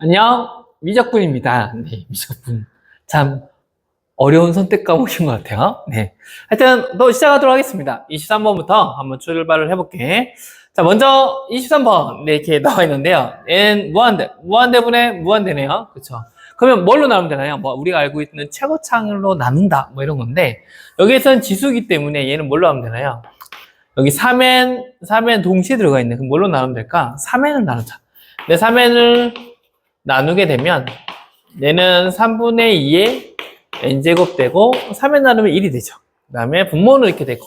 안녕, 미적분입니다. 네, 미적분. 참 어려운 선택 과목인 것 같아요. 네. 하여튼 또 시작하도록 하겠습니다. 23번부터 한번 출발을 해볼게. 자, 먼저 23번 네, 이렇게 나와 있는데요. n 무한대, 무한대분의 무한대네요. 그렇죠? 그러면 뭘로 나누면 되나요? 뭐 우리가 알고 있는 최고차로 나눈다 뭐 이런 건데 여기에서는 지수기 때문에 얘는 뭘로 하면 되나요? 여기 3n 동시에 들어가 있네. 그럼 뭘로 나누면 될까? 3n을 나누자. 네, 3n을 나누게 되면 얘는 3분의 2에 n제곱 되고 3에 나누면 1이 되죠. 그 다음에 분모는 이렇게 되고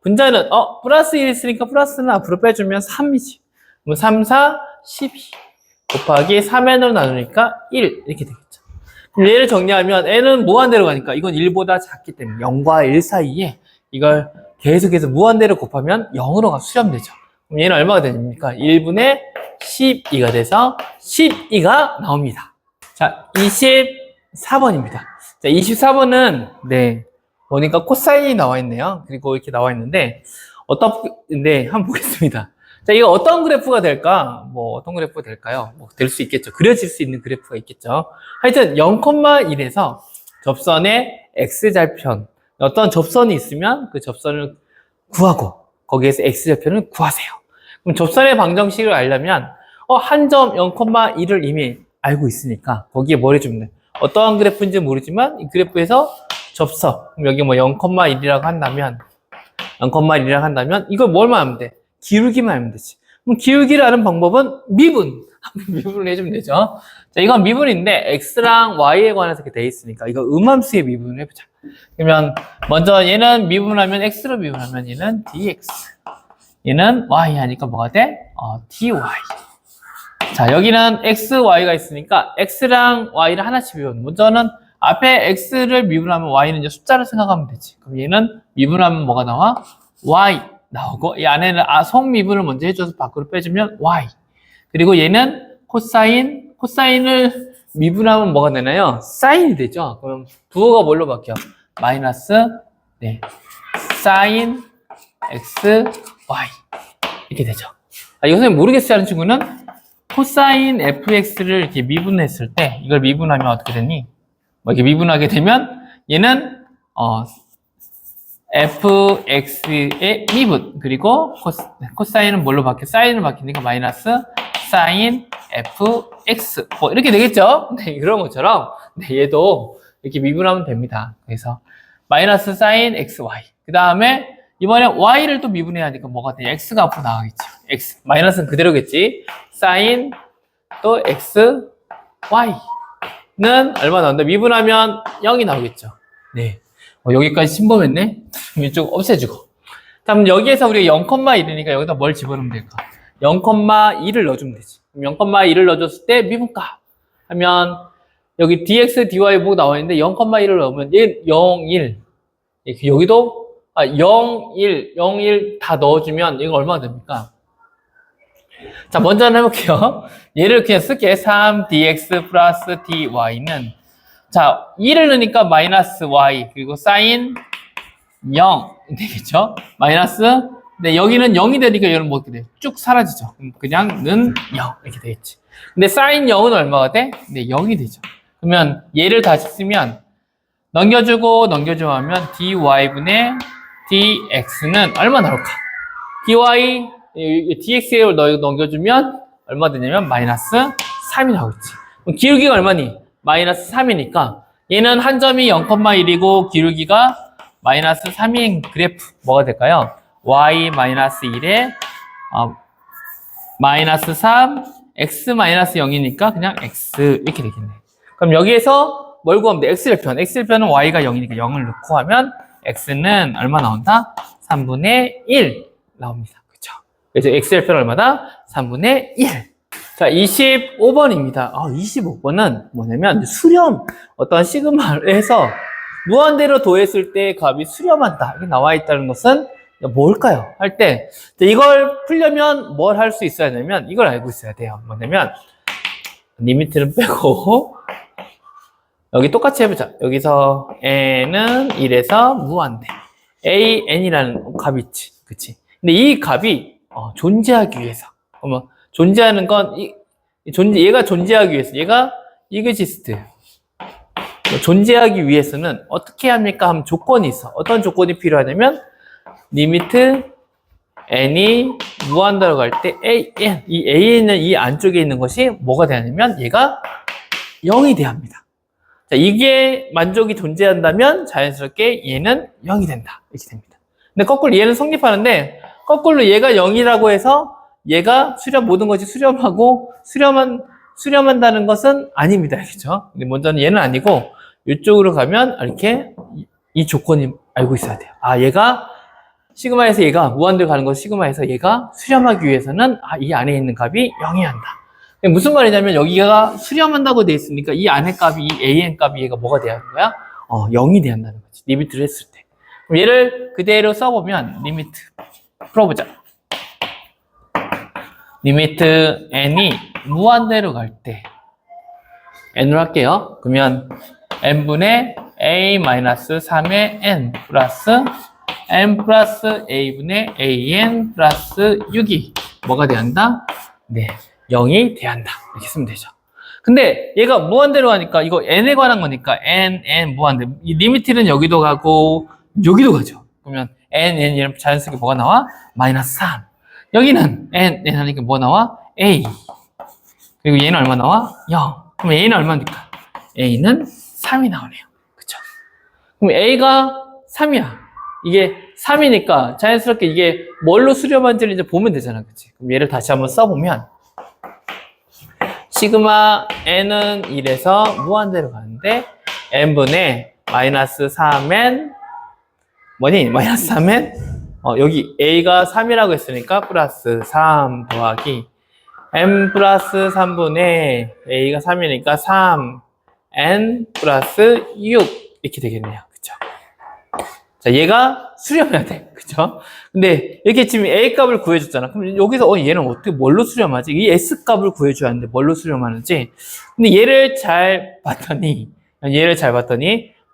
분자는 플러스 1 있으니까 플러스는 앞으로 빼주면 3이지. 그럼 3, 4, 12 곱하기 3n으로 나누니까 1 이렇게 되겠죠. 그럼 얘를 정리하면 n은 무한대로 가니까 이건 1보다 작기 때문에 0과 1 사이에 이걸 계속해서 무한대로 곱하면 0으로 수렴되죠. 그럼 얘는 얼마가 됩니까? 1분의 12가 돼서 12가 나옵니다. 자, 24번입니다. 자, 24번은, 네, 보니까 코사인이 나와 있네요. 그리고 이렇게 나와 있는데, 네, 한번 보겠습니다. 자, 이거 어떤 그래프가 될까? 뭐, 어떤 그래프가 될까요? 뭐, 될 수 있겠죠. 그려질 수 있는 그래프가 있겠죠. 하여튼, 0,1에서 접선의 x절편, 어떤 접선이 있으면 그 접선을 구하고, 거기에서 x절편을 구하세요. 그럼 접선의 방정식을 알려면, 한 점 0,1을 이미 알고 있으니까, 거기에 뭘 해주면 돼? 어떠한 그래프인지 모르지만, 이 그래프에서 접선, 여기 뭐 0,1이라고 한다면, 이걸 뭘만 하면 돼? 기울기만 하면 되지. 그럼 기울기를 아는 방법은 미분. 미분을 해주면 되죠. 자, 이건 미분인데, x랑 y에 관해서 이렇게 돼 있으니까, 이거 음함수의 미분을 해보자. 그러면, 먼저 얘는 미분하면, x로 미분하면 얘는 dx. 얘는 y 하니까 뭐가 돼? dy. 자, 여기는 x, y가 있으니까 x랑 y를 하나씩 미분. 먼저는 앞에 x를 미분하면 y는 이제 숫자를 생각하면 되지. 그럼 얘는 미분하면 뭐가 나와? y 나오고 이 안에는 성미분을 먼저 해줘서 밖으로 빼주면 y. 그리고 얘는 코사인을 미분하면 뭐가 되나요? 사인이 되죠. 그럼 부호가 뭘로 바뀌어? 마이너스 네, 사인 x, y 이렇게 되죠. 이거 선생님 모르겠어요 하는 친구는 코사인 fx를 이렇게 미분했을 때 이걸 미분하면 어떻게 되니? 뭐 이렇게 미분하게 되면 얘는 fx의 미분 그리고 코사인은 뭘로 바뀌어? 사인으로 바뀌니까 마이너스 사인 fx 뭐 이렇게 되겠죠? 네, 그런 것처럼 네, 얘도 이렇게 미분하면 됩니다. 그래서 마이너스 사인 xy 그 다음에 이번에 y를 또 미분해야 하니까 뭐가 돼? x가 앞으로 나가겠죠. x 마이너스는 그대로겠지. 사인 또 x y는 얼마 나온다? 미분하면 0이 나오겠죠. 네. 여기까지 침범했네. 이쪽 없애주고. 그럼 여기에서 우리가 0,1이니까 여기다 뭘 집어넣으면 될까? 0,2를 넣어주면 되지. 0,2를 넣어줬을 때 미분값 하면 여기 dx, dy 보고 나와 있는데 0,1을 넣으면 얘 0, 1. 여기도 0, 1, 0, 1 다 넣어주면 이거 얼마나 됩니까? 자, 먼저 한번 해볼게요. 얘를 그냥 쓸게. 3dx 플러스 dy는 자, 2를 넣으니까 마이너스 y 그리고 사인 0 되겠죠? 마이너스 네, 여기는 0이 되니까 얘는 뭐 어떻게 돼? 쭉 사라지죠. 그냥 는 0 이렇게 되겠지. 근데 사인 0은 얼마가 돼? 네, 0이 되죠. 그러면 얘를 다시 쓰면 넘겨주고 하면 dy분의 dx는 얼마 나올까? dx를 넘겨주면 얼마 되냐면 마이너스 3이 나오겠지. 그럼 기울기가 얼마니? 마이너스 3이니까 얘는 한 점이 0,1이고 기울기가 마이너스 3인 그래프 뭐가 될까요? y 마이너스 1에 마이너스 3 x 마이너스 0이니까 그냥 x 이렇게 되겠네. 그럼 여기에서 뭘 구하면 돼? x절편은 y가 0이니까 0을 넣고 하면 x는 얼마 나온다? 3분의 1 나옵니다. 그렇죠? 그래서 x절편 얼마다? 3분의 1. 자, 25번입니다. 25번은 뭐냐면 수렴, 어떤 시그마를 해서 무한대로 더했을 때 값이 수렴한다. 이렇게 나와 있다는 것은 뭘까요? 할 때 이걸 풀려면 뭘 할 수 있어야 되냐면 이걸 알고 있어야 돼요. 뭐냐면 리미트를 빼고 여기 똑같이 해보자. 여기서 n은 1에서 무한대 an이라는 값이 있지. 그치? 근데 이 값이 존재하기 위해서 존재하는 건 얘가 존재하기 위해서, 얘가 exist. 존재하기 위해서는 어떻게 합니까? 하면 조건이 있어. 어떤 조건이 필요하냐면, 리미트 n이 무한대로 갈 때, 이 a는 이 안쪽에 있는 것이 뭐가 되냐면, 얘가 0이 돼야 합니다. 자, 이게 만족이 존재한다면 자연스럽게 얘는 0이 된다. 이렇게 됩니다. 근데 거꾸로 얘는 성립하는데, 거꾸로 얘가 0이라고 해서 얘가 모든 것이 수렴하고 수렴한다는 것은 아닙니다. 그렇죠? 근데 먼저는 얘는 아니고 이쪽으로 가면 이렇게 이 조건이 알고 있어야 돼요. 아, 얘가 시그마에서 얘가 무한대로 가는 것 시그마에서 얘가 수렴하기 위해서는 이 안에 있는 값이 0이어야 한다. 무슨 말이냐면 여기가 수렴한다고 돼 있으니까 이 안에 값이 이 an 값이 얘가 뭐가 돼야 하는 거야? 0이 돼야 한다는 거지. 리미트를 했을 때. 그럼 얘를 그대로 써보면 리미트 풀어보자. 리미트 n이 무한대로 갈 때 n으로 할게요. 그러면 n분의 a-3의 n 플러스 n 플러스 a분의 an 플러스 6이 뭐가 돼야 한다? 네, 0이 돼야 한다. 이렇게 쓰면 되죠. 근데 얘가 무한대로 가니까 이거 n에 관한 거니까 n 무한대로. 이 리미트는 여기도 가고 여기도 가죠. 그러면 n 이런 자연스럽게 뭐가 나와? 마이너스 3. 여기는 n 하니까 뭐 나와? a. 그리고 얘는 얼마 나와? 0. 그럼 a는 얼마입니까? a는 3이 나오네요. 그쵸? 그럼 a가 3이야. 이게 3이니까 자연스럽게 이게 뭘로 수렴한지를 이제 보면 되잖아. 그치? 그럼 얘를 다시 한번 써보면 시그마 n은 1에서 무한대로 가는데 n분의 마이너스 3n 뭐니? 마이너스 3n 여기 a가 3이라고 했으니까 플러스 3 더하기 n 플러스 3분의 a가 3이니까 3 n 플러스 6 이렇게 되겠네요. 그쵸? 자, 얘가 수렴해야 돼. 그쵸? 근데 이렇게 지금 a 값을 구해줬잖아. 그럼 여기서 얘는 어떻게 뭘로 수렴하지? 이 s 값을 구해줘야 하는데 뭘로 수렴하는지. 근데 얘를 잘 봤더니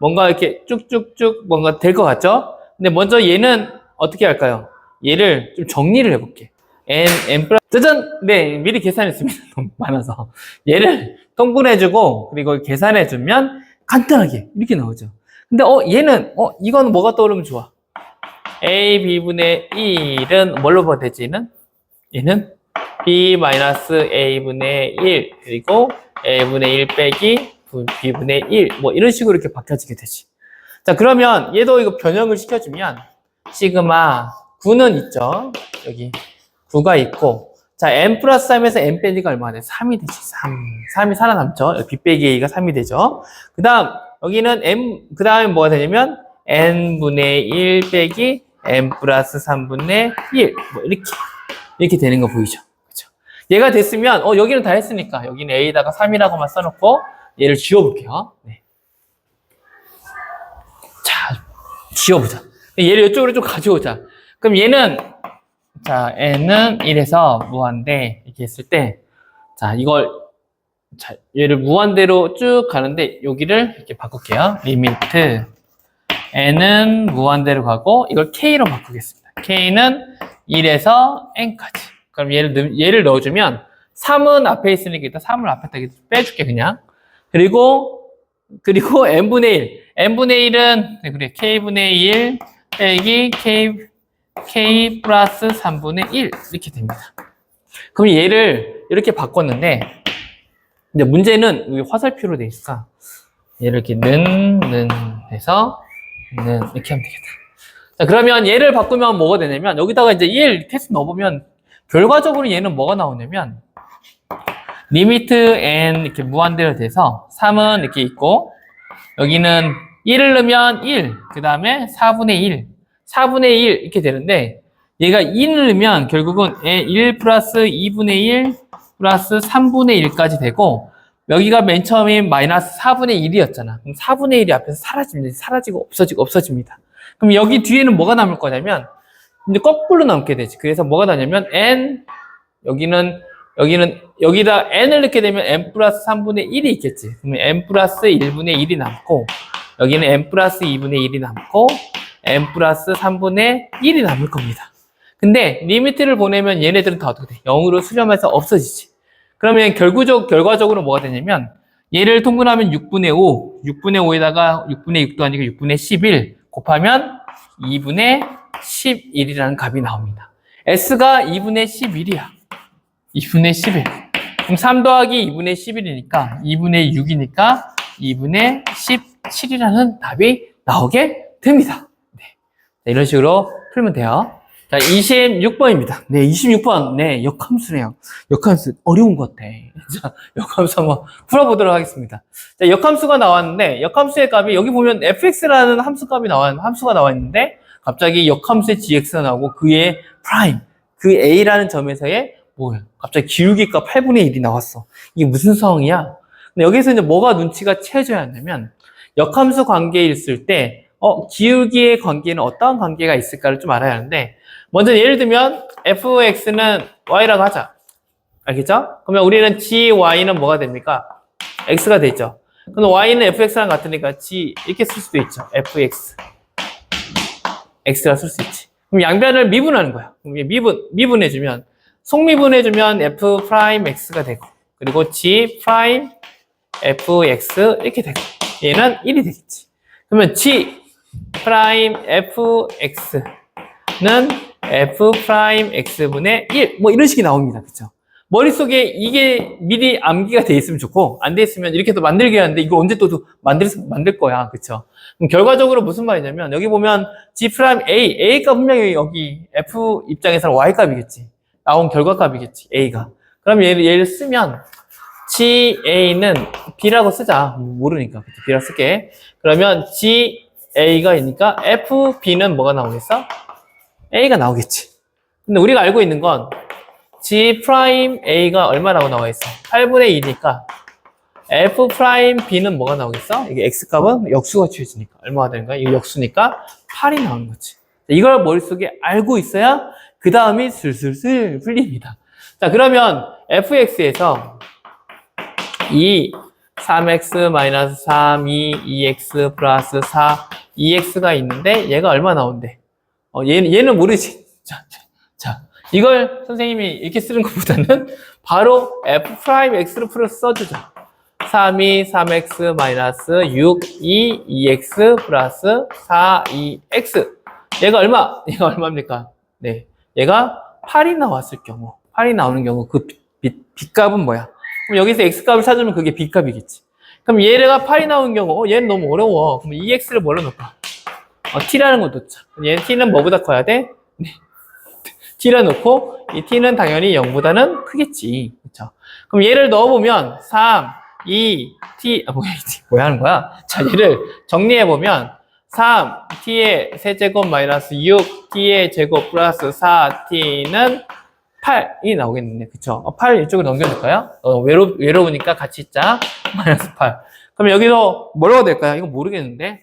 뭔가 이렇게 쭉쭉쭉 뭔가 될 것 같죠? 근데 먼저 얘는 어떻게 할까요? 얘를 좀 정리를 해볼게. n 플러스 짜잔! 네, 미리 계산했습니다. 너무 많아서. 얘를 통분해주고 그리고 계산해주면 간단하게 이렇게 나오죠. 근데 얘는 이건 뭐가 떠오르면 좋아? a b분의 1은 뭘로 봐야 되지? 얘는 b-a분의 1 그리고 a분의 1 빼기 b분의 1 뭐 이런 식으로 이렇게 바뀌어지게 되지. 자, 그러면 얘도 이거 변형을 시켜주면 시그마 9는 있죠. 여기 9가 있고 자, n 플러스 3에서 n 빼기가 얼마나 돼? 3이 되지. 3이 살아남죠. b 빼기 a가 3이 되죠. 그 다음 여기는 그 다음에 뭐가 되냐면 n분의 1 빼기 n 플러스 3분의 1 뭐 이렇게 되는 거 보이죠. 그렇죠? 얘가 됐으면 여기는 다 했으니까 여기는 a에다가 3이라고만 써놓고 얘를 지워볼게요. 네. 자, 지워보자. 얘를 이쪽으로 좀 가져오자. 그럼 얘는 자, n은 1에서 무한대 이렇게 했을 때 자, 얘를 무한대로 쭉 가는데 여기를 이렇게 바꿀게요. 리미트 n은 무한대로 가고 이걸 k로 바꾸겠습니다. k는 1에서 n까지. 그럼 얘를 넣어주면 3은 앞에 있으니까 일단 3을 앞에다 빼줄게 그냥. 그리고 n분의 1. n분의 1은 그래 k분의 1 빼기 k 플러스 3분의 1 이렇게 됩니다. 그럼 얘를 이렇게 바꿨는데 근데 문제는 여기 화살표로 돼 있으니까 얘를 이렇게 해서 이렇게 하면 되겠다. 자, 그러면 얘를 바꾸면 뭐가 되냐면 여기다가 이제 1 테스트 넣어보면 결과적으로 얘는 뭐가 나오냐면 리미트 n 이렇게 무한대로 돼서 3은 이렇게 있고 여기는 1을 넣으면 1 그 다음에 4분의 1 이렇게 되는데 얘가 2를 넣으면 결국은 1 플러스 2분의 1 플러스 3분의 1까지 되고 여기가 맨 처음인 마이너스 4분의 1이었잖아. 그럼 4분의 1이 앞에서 사라지고 없어집니다. 그럼 여기 뒤에는 뭐가 남을 거냐면 이제 거꾸로 남게 되지. 그래서 뭐가 나냐면 여기다 n을 넣게 되면 n 플러스 3분의 1이 있겠지. 그러면 n 플러스 1분의 1이 남고 여기는 n 플러스 2분의 1이 남고 n 플러스 3분의 1이 남을 겁니다. 근데 리미트를 보내면 얘네들은 다 어떻게 돼? 0으로 수렴해서 없어지지. 그러면 결과적으로 뭐가 되냐면 얘를 통분하면 6분의 5, 6분의 5에다가 6분의 6도 아니고 6분의 11 곱하면 2분의 11이라는 값이 나옵니다. S가 2분의 11이야. 2분의 11. 그럼 3 더하기 2분의 11이니까 2분의 6이니까 2분의 17이라는 답이 나오게 됩니다. 네. 이런 식으로 풀면 돼요. 자, 26번입니다. 네, 26번. 네, 역함수네요. 역함수. 어려운 것 같아. 자, 역함수 한번 풀어보도록 하겠습니다. 자, 역함수가 나왔는데, 역함수의 값이, 여기 보면 fx라는 함수가 나와 있는데, 갑자기 역함수의 gx가 나오고, 그의 프라임, 그 a라는 점에서의 갑자기 기울기가 8분의 1이 나왔어. 이게 무슨 상황이야? 근데 여기서 이제 뭐가 눈치가 채져야 하냐면, 역함수 관계에 있을 때, 기울기의 관계는 어떠한 관계가 있을까를 좀 알아야 하는데, 먼저 예를 들면 fx는 y라고 하자. 알겠죠? 그러면 우리는 gy는 뭐가 됩니까? x가 되죠. 그럼 y는 fx랑 같으니까 g 이렇게 쓸 수도 있죠. fx x라 쓸 수 있지. 그럼 양변을 미분하는 거야. 그럼 미분해주면 속미분해주면 f 프라임 x가 되고, 그리고 g 프라임 fx 이렇게 되고, 얘는 1이 되겠지. 그러면 g 프라임 fx는 f 프라임 x분의 1 이런 식이 나옵니다. 그쵸? 머릿속에 이게 미리 암기가 돼 있으면 좋고, 안 돼 있으면 이렇게 또 만들게 하는데 이거 언제 또 만들 거야. 그쵸? 그럼 결과적으로 무슨 말이냐면 여기 보면 g 프라임 a가 분명히 여기 f 입장에서는 y 값이겠지. 나온 결과 값이겠지. a가. 그럼 얘를 쓰면 ga는 b라고 쓰자. 모르니까. b라고 쓸게. 그러면 ga가 있으니까 fb는 뭐가 나오겠어? a가 나오겠지. 근데 우리가 알고 있는 건 g 프라임 a가 얼마라고 나와 있어? 8분의 2니까 f 프라임 b는 뭐가 나오겠어? 이게 x 값은 역수가 취해지니까 얼마가 되는 거야? 이거 역수니까 8이 나오는 거지. 이걸 머릿속에 알고 있어야 그 다음이 슬슬슬 풀립니다. 자, 그러면 fx에서 3x-3, 2x 플러스 4, 2x가 있는데 얘가 얼마 나온대? 얘는 모르지. 자, 이걸 선생님이 이렇게 쓰는 것보다는 바로 f 프라임 x를 풀어서 써주자. 3이 3x 마이너스 6, 2x 플러스 4, 2x. 얘가 얼마입니까? 네. 얘가 8이 나왔을 경우, 8이 나오는 경우 그 B값은 뭐야? 그럼 여기서 X값을 찾으면 그게 B값이겠지. 그럼 얘가 8이 나온 경우, 얘는 너무 어려워. 그럼 EX를 뭘로 넣을까? T라는 거 넣자. 얘는 T는 뭐보다 커야 돼? 네. T를 넣고, 이 T는 당연히 0보다는 크겠지. 그쵸? 그럼 얘를 넣어보면, 3, 2, T, 뭐야 하는 거야? 자, 얘를 정리해보면, 3, T의 세제곱 마이너스 6, T의 제곱 플러스 4, T는 8이 나오겠네. 그쵸? 8 이쪽으로 넘겨줄까요? 외로우니까 같이 있자. 마이너스 8. 그럼 여기서 뭐라고 될까요? 이거 모르겠는데?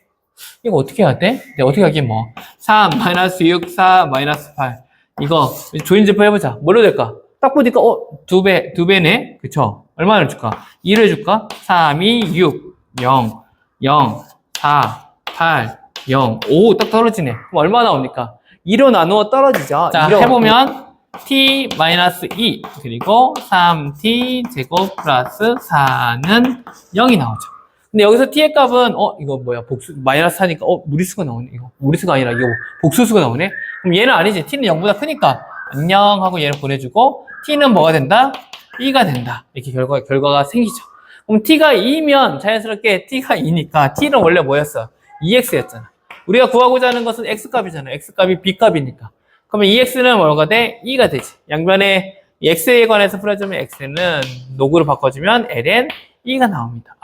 이거 어떻게 해야 돼? 네, 어떻게 하긴 3, 마이너스 6, 4, 마이너스 8. 이거 조인제프 해보자. 뭐로 될까? 딱 보니까, 두 배네? 그쵸? 얼마나 줄까? 2를 줄까? 3, 2, 6, 0, 0, 4, 8, 0, 5. 딱 떨어지네. 그럼 얼마 나옵니까? 2로 나누어 떨어지죠. 자, 해보면, t-2 그리고 3t 제곱 플러스 4는 0이 나오죠. 근데 여기서 t의 값은 이거 뭐야 복수 마이너스 하니까 무리수가 나오네. 이거 무리수가 아니라 이거 복수수가 나오네. 그럼 얘는 아니지. t는 0보다 크니까 안녕 하고 얘를 보내주고 t는 뭐가 된다? 2가 된다. 이렇게 결과가 생기죠. 그럼 t가 2면 자연스럽게 t가 2니까 t는 원래 뭐였어? 2x였잖아. 우리가 구하고자 하는 것은 x값이잖아. x값이 b값이니까. 그러면 EX는 뭐가 돼? 2가 되지. 양변에 X에 관해서 풀어주면 X는 녹으로 바꿔주면 ln 2가 나옵니다.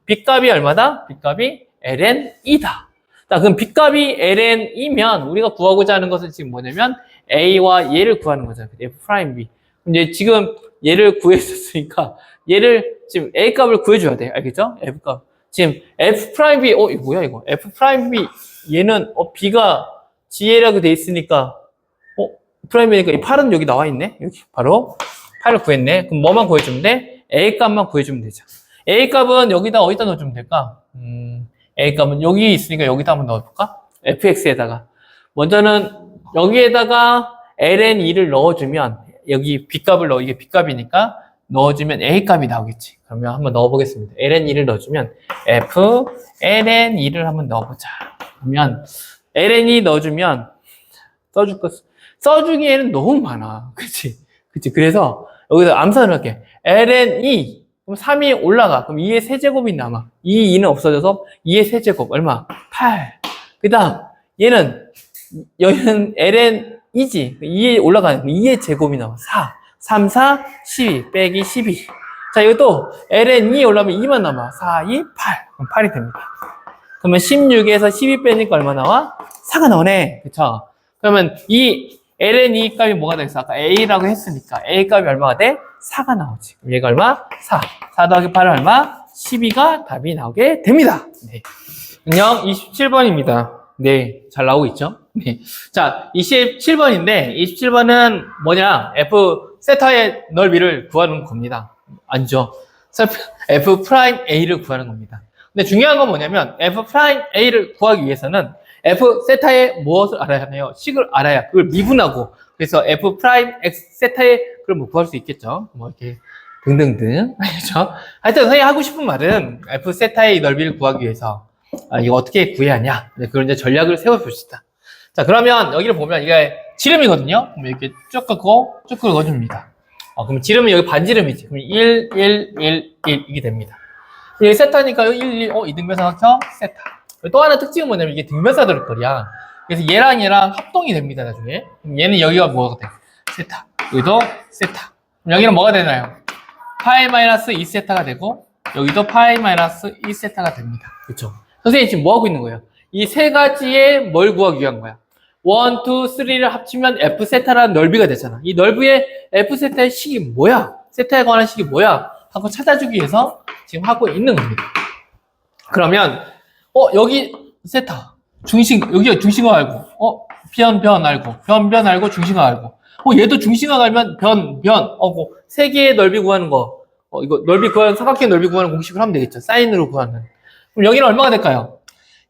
B값이 얼마다? B값이 ln 2다. 자, 그럼 B값이 ln 2면 우리가 구하고자 하는 것은 지금 뭐냐면 A와 얘를 구하는 거잖아요. F'B. 이제 지금 얘를 구해줬으니까 얘를 지금 A값을 구해줘야 돼. 알겠죠? F값. 지금 F'B, 이거 뭐야 이거? F'B 얘는 B가 G라고 돼 있으니까 프라임이니까 이 8은 여기 나와 있네. 여기 바로 8을 구했네. 그럼 뭐만 구해주면 돼? A 값만 구해주면 되죠. A 값은 어디다 넣어주면 될까? A 값은 여기 있으니까 여기다 한번 넣어볼까? fx에다가 먼저는 여기에다가 ln 2를 넣어주면 여기 B 값을 이게 B 값이니까 넣어주면 A 값이 나오겠지. 그러면 한번 넣어보겠습니다. ln2를 넣어주면 f ln2를 한번 넣어보자. 그러면 ln2 넣어주면 써주기에는 너무 많아. 그치? 그래서 여기서 암산을 할게. ln2 그럼 3이 올라가. 그럼 2의 세제곱이 남아. 2는 없어져서 2의 세제곱 얼마? 8. 그 다음 여기는 ln2지. 2에 올라가는 2의 제곱이 나와. 4. 3, 4, 12 빼기 12. 자, 이것도 ln2 올라오면 2만 남아. 4, 2, 8. 그럼 8이 됩니다. 그러면 16에서 12 빼니까 얼마 나와? 4가 나오네. 그쵸? 그러면 이 ln2 값이 뭐가 되겠어? 아까 a라고 했으니까 a 값이 얼마가 돼? 4가 나오지. 그럼 얘가 얼마? 4. 4 더하기 8은 얼마? 12가 답이 나오게 됩니다. 네. 안녕, 27번입니다. 네, 잘 나오고 있죠? 네. 자, 27번인데, 27번은 뭐냐? f 세타의 넓이를 구하는 겁니다. 아니죠. f 프라임 a를 구하는 겁니다. 근데 중요한 건 뭐냐면, f 프라임 a를 구하기 위해서는 f 세타의 무엇을 알아야 하나요? 식을 알아야 그걸 미분하고, 그래서 f 프라임 x 세타의 그걸 뭐 구할 수 있겠죠. 뭐 이렇게 등등등. 알겠죠? 하여튼 선생님이 하고 싶은 말은 f 세타의 넓이를 구하기 위해서 이거 어떻게 구해야 하냐? 네, 그런 이제 전략을 세워봅시다. 자, 그러면 여기를 보면 이게 지름이거든요. 그럼 이렇게 쭉 긁어줍니다. 그럼 지름은 여기 반지름이지. 그럼 1, 1, 1, 1 이게 됩니다. 여기 세타니까 1, 1, 이 등변사각형 세타. 또 하나 특징은 뭐냐면 이게 등변사들일 거야. 그래서 얘랑 합동이 됩니다, 나중에. 그럼 얘는 여기가 뭐가 돼? 세타. 여기도 세타. 그럼 여기는 뭐가 되나요? 파이 마이너스 2세타가 되고, 여기도 파이 마이너스 2세타가 됩니다. 그쵸? 선생님 지금 뭐 하고 있는 거예요? 이 세 가지의 뭘 구하기 위한 거야? 1, 2, 3를 합치면 f 세타라는 넓이가 되잖아. 이 넓이의 f 세타의 식이 뭐야? 세타에 관한 식이 뭐야? 하고 찾아주기 위해서 지금 하고 있는 겁니다. 그러면 여기 세타 여기가 중심각 알고 변 알고 변 알고 중심각 알고 얘도 중심각 알면 변 세 개의 넓이 구하는 거 이거 넓이 구하는 삼각형 넓이 구하는 공식을 하면 되겠죠. 사인으로 구하는. 그럼 여기는 얼마가 될까요?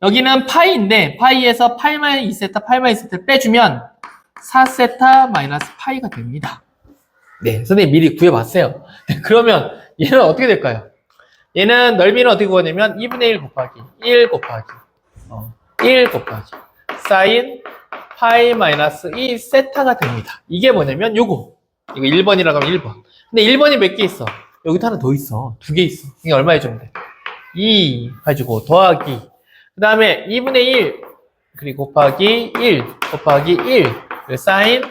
여기는 파이인데 파이에서 파이 마이너스 2세타 파이 마이너스 2세타를 빼주면 4세타 마이너스 파이가 됩니다. 네, 선생님 미리 구해봤어요. 네, 그러면 얘는 어떻게 될까요? 얘는 넓이는 어떻게 구하냐면 2분의 1 곱하기 1 곱하기 사인 파이 마이너스 2세타가 됩니다. 이게 뭐냐면 이거 1번이라고 하면 1번. 근데 1번이 몇 개 있어? 여기도 하나 더 있어. 2개 있어. 이게 얼마 해주면 돼? 2 가지고 더하기 그 다음에 2분의 1 그리고 곱하기 1 곱하기 1 사인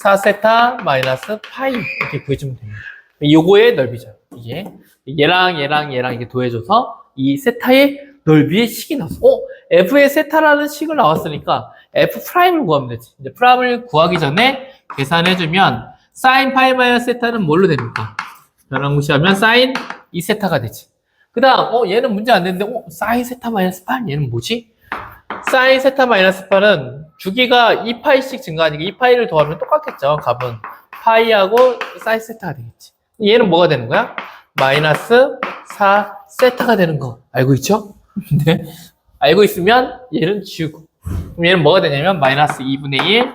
4세타 마이너스 파이 이렇게 구해주면 됩니다. 요거의 넓이죠. 이게 얘랑 이게 더해줘서 이 세타의 넓이의 식이 나왔어. f의 세타라는 식을 나왔으니까 f 프라임을 구하면 되지. 이제 프라임을 구하기 전에 계산해주면 사인 파이 마이너스 세타는 뭘로 됩니까? 변환 무시하면 사인 2세타가 되지. 그 다음 얘는 문제 안 되는데 사인 세타 마이너스 8 얘는 뭐지? 사인 세타 마이너스 8은 주기가 2파이씩 증가하니까 2파이를 더하면 똑같겠죠. 값은 파이하고 사인 세타가 되겠지. 얘는 뭐가 되는 거야? 마이너스 4세타가 되는 거 알고 있죠? 네. 알고 있으면 얘는 지우고 그럼 얘는 뭐가 되냐면 마이너스 2분의 1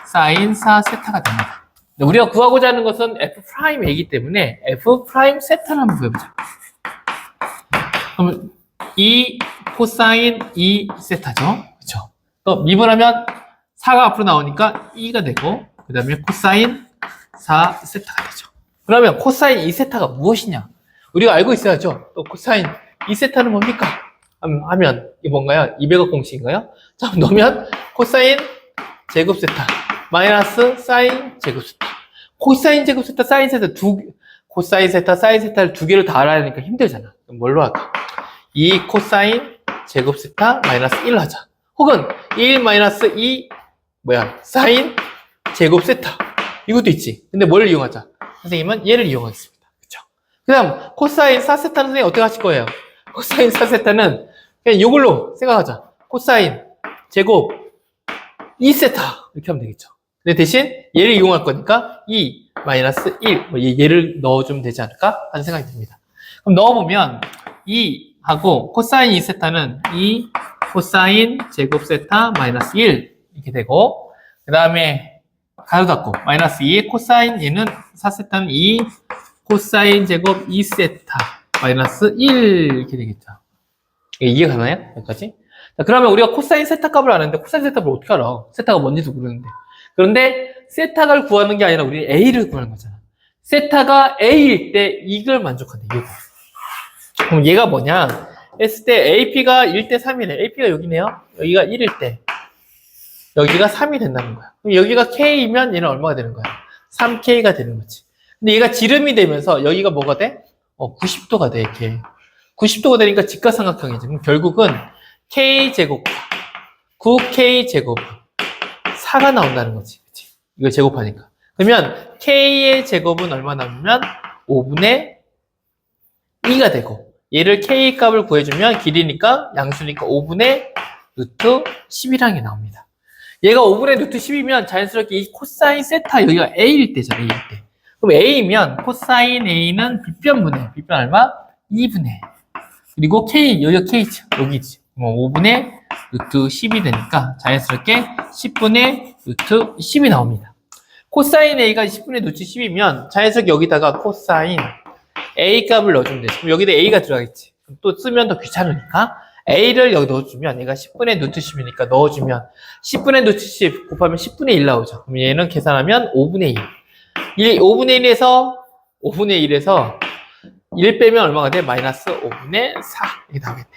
사인 4세타가 됩니다. 우리가 구하고자 하는 것은 f 프라임 a이기 때문에 f 프라임 세타를 한번 구해보자. 그럼 2 코사인 2세타죠. 그렇죠? 또 미분하면 4가 앞으로 나오니까 2가 되고 그 다음에 코사인 4세타가 되죠. 그러면 코사인 2세타가 무엇이냐? 우리가 알고 있어야죠. 또 코사인 2세타는 뭡니까? 하면 이게 뭔가요? 200억 공식인가요? 자, 넣으면 코사인 제곱 세타 마이너스 사인 제곱 세타 코사인 제곱 세타 사인 세타 코사인 세타 사인 세타를 두 개를 다 알아야 하니까 힘들잖아. 그럼 뭘로 할까? 2 코사인 제곱 세타 마이너스 1 하자. 혹은 1 마이너스 2 사인 제곱 세타 이것도 있지. 근데 뭘 이용하자? 선생님은 얘를 이용하겠습니다. 그쵸? 그 다음 코사인 4세타는 선생님 어떻게 하실 거예요? 코사인 4세타는 그냥 이걸로 생각하자. 코사인 제곱 2세타 이렇게 하면 되겠죠. 근데 대신 얘를 이용할 거니까 2 마이너스 1 얘를 넣어주면 되지 않을까 하는 생각이 듭니다. 그럼 넣어보면 2 하고 코사인 2세타는 2 코사인 제곱 세타 마이너스 1 이렇게 되고 그 다음에 가로 닫고 마이너스 2 코사인 얘는 4세타는 2 코사인 제곱 2세타 마이너스 1 이렇게 되겠죠. 이해 가나요? 여기까지? 자, 그러면 우리가 코사인 세타 값을 아는데 코사인 세타 값을 어떻게 알아? 세타가 뭔지도 모르는데. 그런데 세타를 구하는 게 아니라 우리 A를 구하는 거잖아. 세타가 A일 때 이걸 만족한대. 이거. 그럼 얘가 뭐냐? 했을 때 AP가 1대 3이네. AP가 여기네요. 여기가 1일 때 여기가 3이 된다는 거야. 그럼 여기가 K이면 얘는 얼마가 되는 거야? 3K가 되는 거지. 근데 얘가 지름이 되면서 여기가 뭐가 돼? 90도가 돼, 이렇게. 90도가 되니까 직각삼각형이지. 그럼 결국은 K제곱, 9K제곱, 4가 나온다는 거지. 그치? 이걸 제곱하니까. 그러면 K의 제곱은 얼마 나오면 5분의 2가 되고, 얘를 K 값을 구해주면 길이니까, 양수니까 5분의 루트 10이라는 게 나옵니다. 얘가 5분의 루트 10이면 자연스럽게 이 코사인 세타 여기가 A일 때잖아, A일 때. 그럼 A면 코사인 A는 빗변분의, 빗변 얼마? 2분의. 그리고 K, 여기가 K죠. 여기지. 5분의 루트 10이 되니까 자연스럽게 10분의 루트 10이 나옵니다. 코사인 A가 10분의 루트 10이면 자연스럽게 여기다가 코사인 A 값을 넣어주면 되지. 그럼 여기다 A가 들어가겠지. 또 쓰면 더 귀찮으니까 A를 여기 넣어주면 얘가 10분의 루트 10이니까 넣어주면 10분의 루트 10 곱하면 10분의 1 나오죠. 그럼 얘는 계산하면 5분의 1. 5분의 1에서 1 빼면 얼마가 돼? 마이너스 5분의 4 이렇게 나오겠네.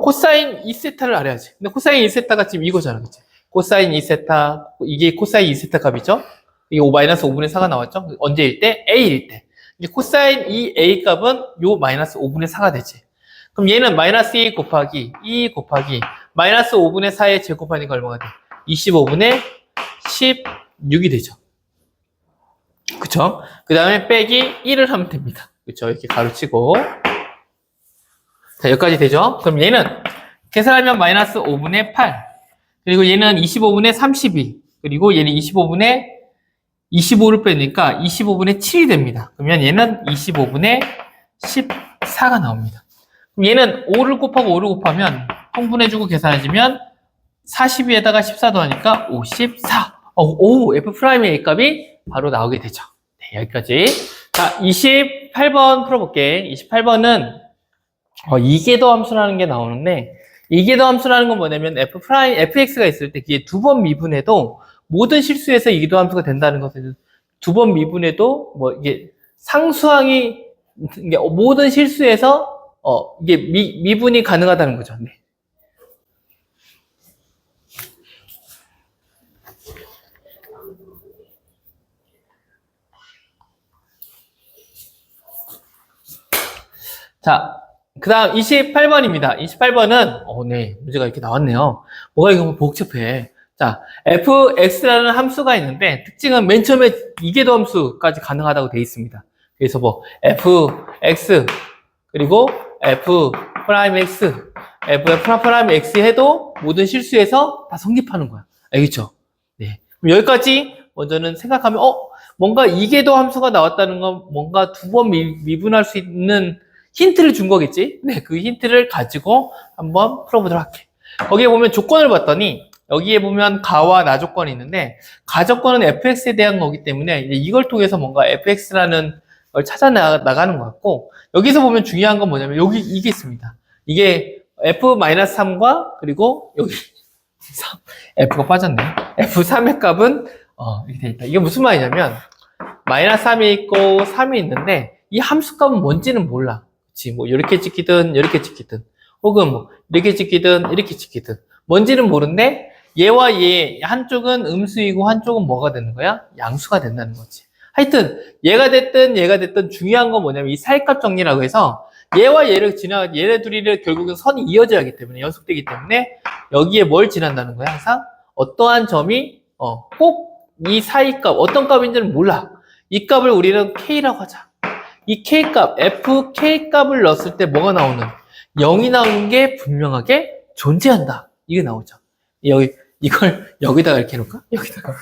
코사인 2세타를 알아야지. 근데 코사인 2세타가 지금 이거잖아, 그치? 코사인 2세타, 이게 코사인 2세타 값이죠? 이게 마이너스 5분의 4가 나왔죠? 언제일 때? A일 때. 이제 코사인 2A 값은 요 마이너스 5분의 4가 되지. 그럼 얘는 마이너스 2 곱하기 마이너스 5분의 4에 제곱하니까 얼마가 돼? 25분의 16이 되죠. 그쵸? 그 다음에 빼기 1을 하면 됩니다. 그쵸? 이렇게 가로치고. 자, 여기까지 되죠? 그럼 얘는 계산하면 마이너스 5분의 8. 그리고 얘는 25분의 32. 그리고 얘는 25분의 25를 빼니까 25분의 7이 됩니다. 그러면 얘는 25분의 14가 나옵니다. 그럼 얘는 5를 곱하고 5를 곱하면 통분해주고 계산해주면 42에다가 14 더하니까 54. F'의 A 값이 바로 나오게 되죠. 네, 여기까지. 자, 28번 풀어볼게. 28번은 이계도 함수라는 게 나오는데, 이계도 함수라는 건 뭐냐면 fx가 있을 때 그게 두 번 미분해도 모든 실수에서 이계도 함수가 된다는 것은 두 번 미분해도 뭐 이게 상수항이 이게 모든 실수에서 이게 미분이 가능하다는 거죠. 네. 자, 그 다음 28번입니다. 28번은, 네, 문제가 이렇게 나왔네요. 뭐가 이거 복잡해. 자, fx라는 함수가 있는데, 특징은 맨 처음에 이계도 함수까지 가능하다고 되어 있습니다. 그래서 뭐, fx, 그리고 f'x, f'x 해도 모든 실수에서 다 성립하는 거야. 알겠죠? 네. 그럼 여기까지 먼저는 생각하면, 뭔가 이계도 함수가 나왔다는 건 뭔가 두 번 미분할 수 있는 힌트를 준 거겠지? 네, 그 힌트를 가지고 한번 풀어보도록 할게. 거기에 보면 조건을 봤더니, 여기에 보면 가와 나 조건이 있는데, 가 조건은 fx에 대한 거기 때문에, 이걸 통해서 뭔가 fx라는 걸 찾아 나가는 것 같고, 여기서 보면 중요한 건 뭐냐면, 여기 이게 있습니다. 이게 f-3과, 그리고 여기, f가 빠졌네. f3의 값은, 이렇게 돼 있다. 이게 무슨 말이냐면, 마이너스 3이 있고 3이 있는데, 이 함수 값은 뭔지는 몰라. 그치, 뭐, 이렇게 찍히든, 이렇게 찍히든, 혹은 뭐, 이렇게 찍히든, 이렇게 찍히든, 뭔지는 모르는데, 얘와 얘, 한쪽은 음수이고, 한쪽은 뭐가 되는 거야? 양수가 된다는 거지. 하여튼, 얘가 됐든 중요한 건 뭐냐면, 이 사이값 정리라고 해서, 얘와 얘를 얘네 둘이를 결국은 선이 이어져야 하기 때문에, 연속되기 때문에, 여기에 뭘 지난다는 거야? 항상, 어떠한 점이, 꼭 이 사이값, 어떤 값인지는 몰라. 이 값을 우리는 K라고 하자. 이 K값, FK 값을 넣었을 때 뭐가 나오는? 0이 나오는 게 분명하게 존재한다. 이게 나오죠. 이걸 여기다가 이렇게 해놓을까? 여기다가.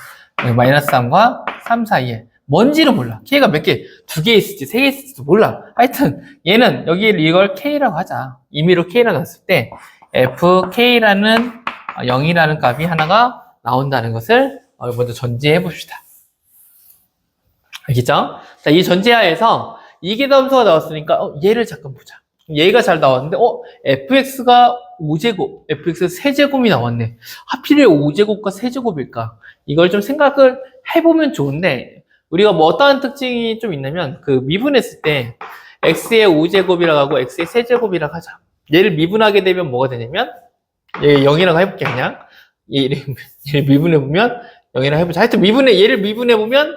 마이너스 3과 3 사이에. 뭔지를 몰라. K가 몇 개, 2개 있을지, 3개 있을지도 몰라. 하여튼, 얘는 이걸 K라고 하자. 임의로 K라고 했을 때, FK라는 0이라는 값이 하나가 나온다는 것을 먼저 전제해 봅시다. 알겠죠? 자, 이 전제하에서 이계도함수가 나왔으니까 얘를 잠깐 보자. 얘가 잘 나왔는데 fx가 5제곱, fx 세제곱이 나왔네. 하필 왜 5제곱과 세제곱일까? 이걸 좀 생각을 해보면 좋은데 우리가 뭐 어떠한 특징이 좀 있냐면 그 미분했을 때 x의 5제곱이라고 하고 x의 세제곱이라고 하자. 얘를 미분하게 되면 뭐가 되냐면 얘 0이라고 해볼게 그냥. 얘를 미분해보면 0이라고 해보자. 하여튼 얘를 미분해보면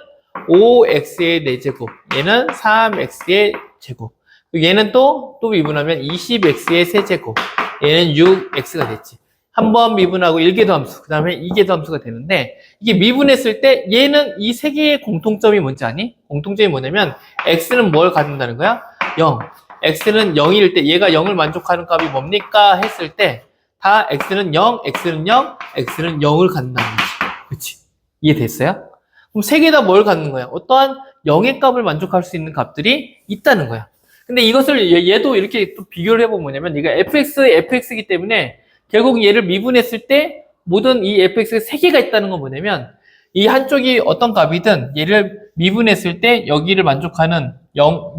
5x의 4제곱, 얘는 3x의 제곱, 얘는 또 미분하면 20x의 세제곱, 얘는 6x가 됐지. 한 번 미분하고 1개 더함수, 그 다음에 2개 더함수가 되는데 이게 미분했을 때 얘는 이 세 개의 공통점이 뭔지 아니? 공통점이 뭐냐면 x는 뭘 갖는다는 거야? 0. x는 0일 때 얘가 0을 만족하는 값이 뭡니까? 했을 때 다 x는 0, x는 0, x는 0을 갖는다는 거지. 그치? 이해됐어요? 그럼 세 개 다 뭘 갖는 거야? 어떠한 0의 값을 만족할 수 있는 값들이 있다는 거야. 근데 이것을 얘도 이렇게 또 비교를 해보면 뭐냐면 얘가 fx이기 때문에 결국 얘를 미분했을 때 모든 이 fx가 세 개가 있다는 건 뭐냐면 이 한쪽이 어떤 값이든 얘를 미분했을 때 여기를 만족하는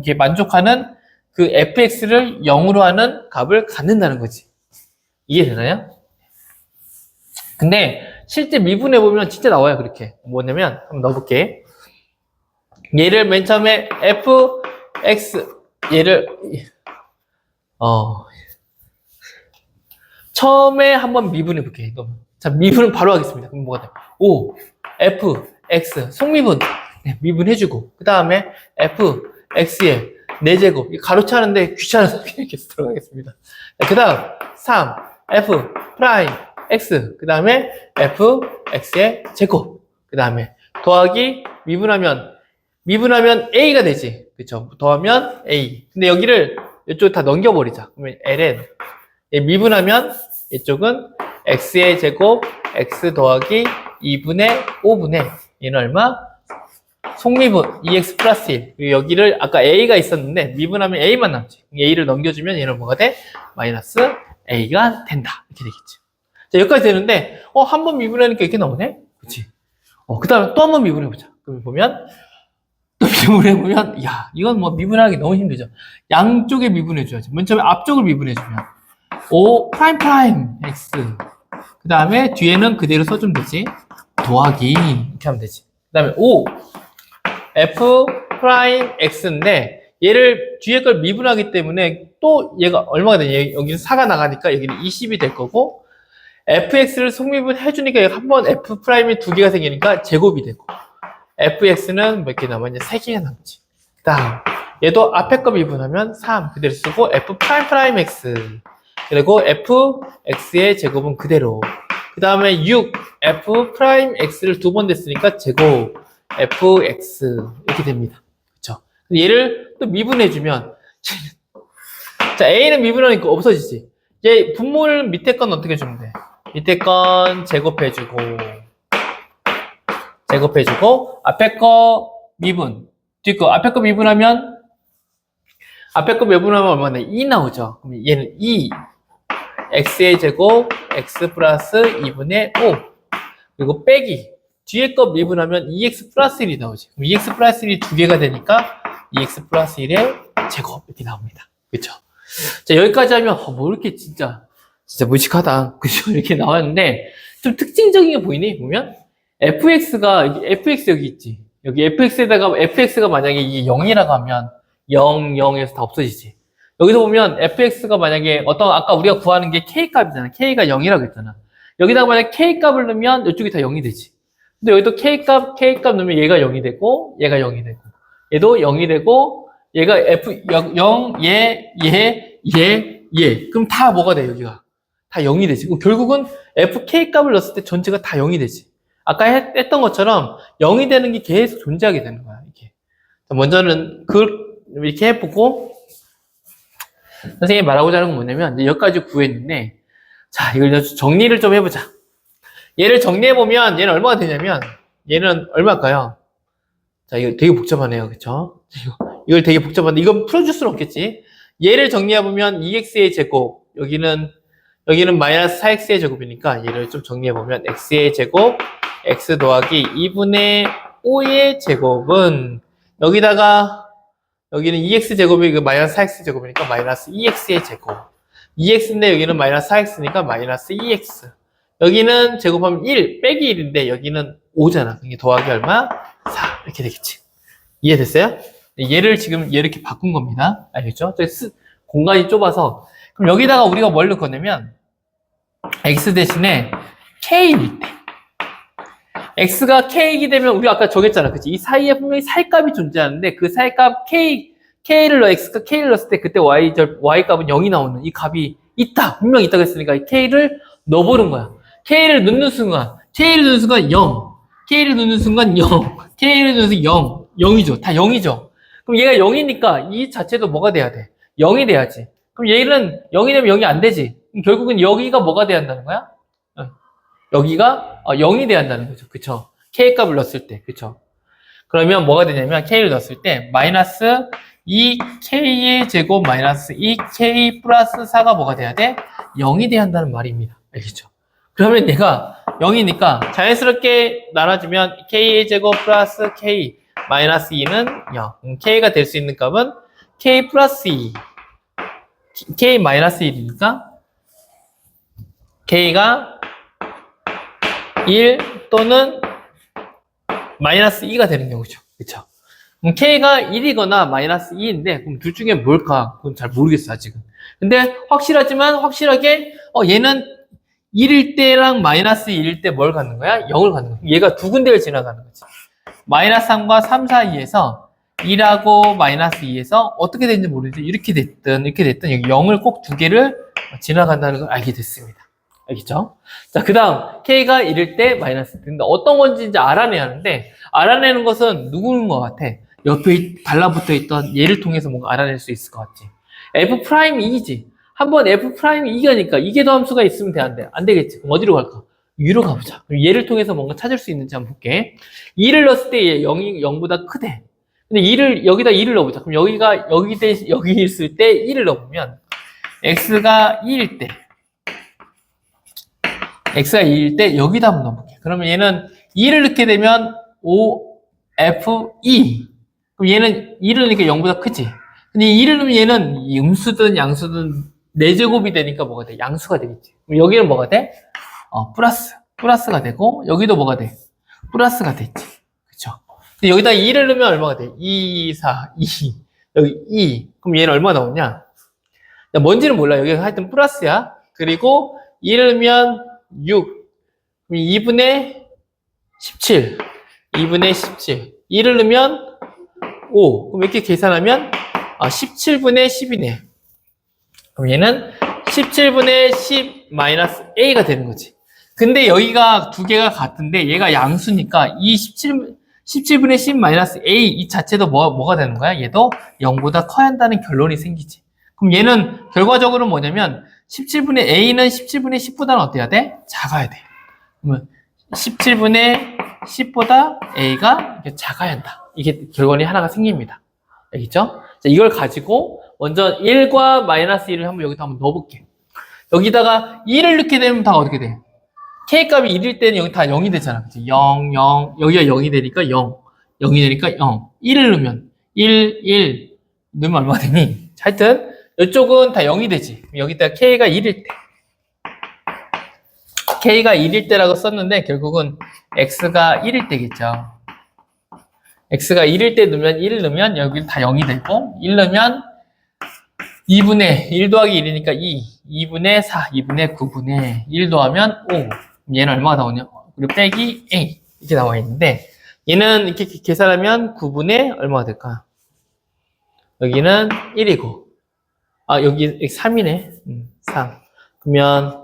이게 만족하는 그 fx를 0으로 하는 값을 갖는다는 거지. 이해되나요? 근데 실제 미분해보면 진짜 나와요, 그렇게. 뭐냐면, 한번 넣어볼게. 얘를 맨 처음에 fx, 얘를, 처음에 한번 미분해볼게. 자, 미분은 바로 하겠습니다. 그럼 뭐가 돼? 5, f, x, 속미분. 네, 미분해주고. 그 다음에 f, x의 4제곱. 가로차는데 귀찮아서 그냥 이렇게 들어가겠습니다. 그 다음, 3, f, 프라임, x, 그 다음에 f, x의 제곱, 그 다음에 더하기 미분하면 a가 되지. 그쵸? 더하면 a. 근데 여기를 이쪽 다 넘겨버리자. 그러면 ln 미분하면 이쪽은 x의 제곱, x 더하기 2분의 5분의 얘는 얼마? 속미분 2x 플러스 1. 그리고 여기를 아까 a가 있었는데 미분하면 a만 남지. a를 넘겨주면 얘는 뭐가 돼? 마이너스 a가 된다. 이렇게 되겠지. 자, 여기까지 되는데 한 번 미분하니까 이렇게 나오네? 그치? 그 다음에 또 한 번 미분해보자. 그러면 보면 또 미분해보면 야, 이건 뭐 미분하기 너무 힘들죠. 양쪽에 미분해줘야지. 맨 처음에 앞쪽을 미분해주면 5 프라임 프라임 x, 그 다음에 뒤에는 그대로 써주면 되지. 더하기 이렇게 하면 되지. 그 다음에 5 f 프라임 x인데 얘를 뒤에 걸 미분하기 때문에 또 얘가 얼마가 되냐? 여기는 4가 나가니까 여기는 20이 될 거고 fx를 속미분 해주니까 한 번 f 프라임이 2개가 생기니까 제곱이 되고 fx는 몇 개 남았냐? 3개가 남지. 그 다음 얘도 앞에 거 미분하면 3 그대로 쓰고 f 프라임 프라임 x, 그리고 fx의 제곱은 그대로, 그 다음에 6 f 프라임 x를 2번 됐으니까 제곱 fx 이렇게 됩니다. 그쵸? 얘를 또 미분해주면 자, a는 미분하니까 없어지지. 얘 분모를 밑에 건 어떻게 주면 돼? 밑에 건 제곱해주고 앞에 거 미분, 뒤 거 앞에 거 미분하면 얼마나 2 나오죠. 그럼 얘는 2 x의 제곱 x 플러스 2분의 5, 그리고 빼기 뒤에 거 미분하면 2x 플러스 1이 나오지. 그럼 2x 플러스 1이 2개가 되니까 2x 플러스 1의 제곱 이렇게 나옵니다. 그쵸? 자, 여기까지 하면 뭐 이렇게 진짜 무식하다. 그죠? 이렇게 나왔는데 좀 특징적인 게 보이니? 보면 fx 여기 있지. 여기 fx가 만약에 이게 0이라고 하면 0, 0에서 다 없어지지. 여기서 보면 fx가 만약에 아까 우리가 구하는 게 k값이잖아. k가 0이라고 했잖아. 여기다가 만약 k값을 넣으면 이쪽이 다 0이 되지. 근데 여기도 k값 넣으면 얘가 0이 되고 얘가 0이 되고 얘도 0이 되고 얘가 0, 얘. 그럼 다 뭐가 돼, 여기가? 다 0이 되지. 그럼 결국은 fk 값을 넣었을 때 전체가 다 0이 되지. 아까 했던 것처럼 0이 되는 게 계속 존재하게 되는 거야, 이렇게. 먼저는 그걸 이렇게 해보고, 선생님이 말하고자 하는 건 뭐냐면, 이제 여기까지 구했는데, 자, 이걸 정리를 좀 해보자. 얘를 정리해보면, 얘는 얼마가 되냐면, 얘는 얼마일까요? 자, 이거 되게 복잡하네요, 그쵸? 이걸 되게 복잡한데, 이건 풀어줄 수는 없겠지. 얘를 정리해보면 2x의 제곱, 여기는 마이너스 4x의 제곱이니까 얘를 좀 정리해보면 x의 제곱, x 더하기 2분의 5의 제곱은 여기다가 여기는 2x제곱이 마이너스 4x제곱이니까 마이너스 2x의 제곱. 2x인데 여기는 마이너스 4x니까 마이너스 2x. 여기는 제곱하면 1 빼기 1인데 여기는 5잖아. 이게 더하기 얼마? 4 이렇게 되겠지. 이해됐어요? 얘를 지금 이렇게 바꾼 겁니다. 알겠죠? 공간이 좁아서. 그럼 여기다가 우리가 뭘 넣을 거냐면 x 대신에 k일 때 x가 k이게 되면 우리 아까 정했잖아. 그치? 이 사이에 분명히 살값이 존재하는데 그 살값 k를 넣어 x가 k를 넣었을 때 그때 y 값은 0이 나오는 이 값이 있다. 분명히 있다고 했으니까 이 k를 넣어보는 거야. k를 넣는 순간 0. k를 넣는 순간 0. k를 넣는 순간 0. 0이죠. 다 0이죠. 그럼 얘가 0이니까 이 자체도 뭐가 돼야 돼? 0이 돼야지. 그럼 얘는 0이 되면 0이 안 되지. 그럼 결국은 여기가 뭐가 돼야 한다는 거야? 여기가 0이 돼야 한다는 거죠. 그쵸? k 값을 넣었을 때. 그쵸? 그러면 뭐가 되냐면 k를 넣었을 때 마이너스 2k의 제곱 마이너스 2k 플러스 4가 뭐가 돼야 돼? 0이 돼야 한다는 말입니다. 알겠죠? 그러면 얘가 0이니까 자연스럽게 나눠주면 k의 제곱 플러스 k 마이너스 2는 0. k가 될 수 있는 값은 k 플러스 2. k 마이너스 1이니까 k가 1 또는 마이너스 2가 되는 경우죠. 그쵸? 그럼 k가 1이거나 마이너스 2인데 그럼 둘 중에 뭘까? 그건 잘 모르겠어 아직은. 근데 확실하게 얘는 1일 때랑 마이너스 1일 때 뭘 갖는 거야? 0을 갖는 거야. 얘가 두 군데를 지나가는 거지. 마이너스 3과 3 사이에서 1하고 마이너스 2에서 어떻게 됐는지 모르겠는데 이렇게 됐든 여기 0을 꼭 두 개를 지나간다는 걸 알게 됐습니다. 알겠죠? 자, 그 다음 k가 1일 때 마이너스 1인데 어떤 건지 이제 알아내야 하는데 알아내는 것은 누구인 것 같아? 옆에 달라붙어 있던 얘를 통해서 뭔가 알아낼 수 있을 것 같지. f'2지. 한번 f'2가니까 이게 더함수가 있으면 돼, 안 돼? 안 되겠지. 그럼 어디로 갈까? 위로 가보자. 그럼 얘를 통해서 뭔가 찾을 수 있는지 한번 볼게. 2를 넣었을 때 얘 0보다 크대. 근데 여기다 2를 넣어보자. 그럼 여기 있을 때 1을 넣어보면 x가 2일 때 여기다 한번 넣어볼게. 그러면 얘는 2를 넣게 되면 OF2. 그럼 얘는 2를 넣으니까 0보다 크지. 근데 2를 넣으면 얘는 음수든 양수든 4제곱이 되니까 뭐가 돼? 양수가 되겠지. 그럼 여기는 뭐가 돼? 플러스가 되고 여기도 뭐가 돼? 플러스가 됐지. 그쵸? 근데 여기다 2를 넣으면 얼마가 돼? 2, 4, 2. 여기 2. 그럼 얘는 얼마 나오냐? 뭔지는 몰라. 여기가 하여튼 플러스야. 그리고 2를 넣으면 6. 그럼 2분의 17. 2를 넣으면 5. 그럼 이렇게 계산하면 17분의 10이네. 그럼 얘는 17분의 10 마이너스 a가 되는 거지. 근데 여기가 두 개가 같은데 얘가 양수니까 이 17분의 10 마이너스 a 이 자체도 뭐가 되는 거야? 얘도 0보다 커야 한다는 결론이 생기지. 그럼 얘는 결과적으로 뭐냐면 17분의 a는 17분의 10보다는 어때야 돼? 작아야 돼. 그러면 17분의 10보다 a가 작아야 한다. 이게 결론이 하나가 생깁니다. 알겠죠? 자, 이걸 가지고 먼저 1과 마이너스 1을 여기다 한번 넣어볼게. 여기다가 2를 넣게 되면 다 어떻게 돼? k값이 1일 때는 여기 다 0이 되잖아. 그치? 0, 0, 여기가 0이 되니까 0, 0이 되니까 0. 1을 넣으면 1 넣으면 얼마 되니? 하여튼 이쪽은 다 0이 되지. 여기다가 k가 1일 때라고 썼는데 결국은 x가 1일 때겠죠. x가 1일 때 넣으면 1을 넣으면 여기 다 0이 되고 1 넣으면 2분의 1 더하기 1이니까 2분의 4, 2분의 9분의 1 더하면 5. 얘는 얼마가 나오냐? 그리고 빼기 a 이렇게 나와 있는데 얘는 이렇게 계산하면 9분의 얼마가 될까? 여기는 1이고 여기 3이네. 3. 그러면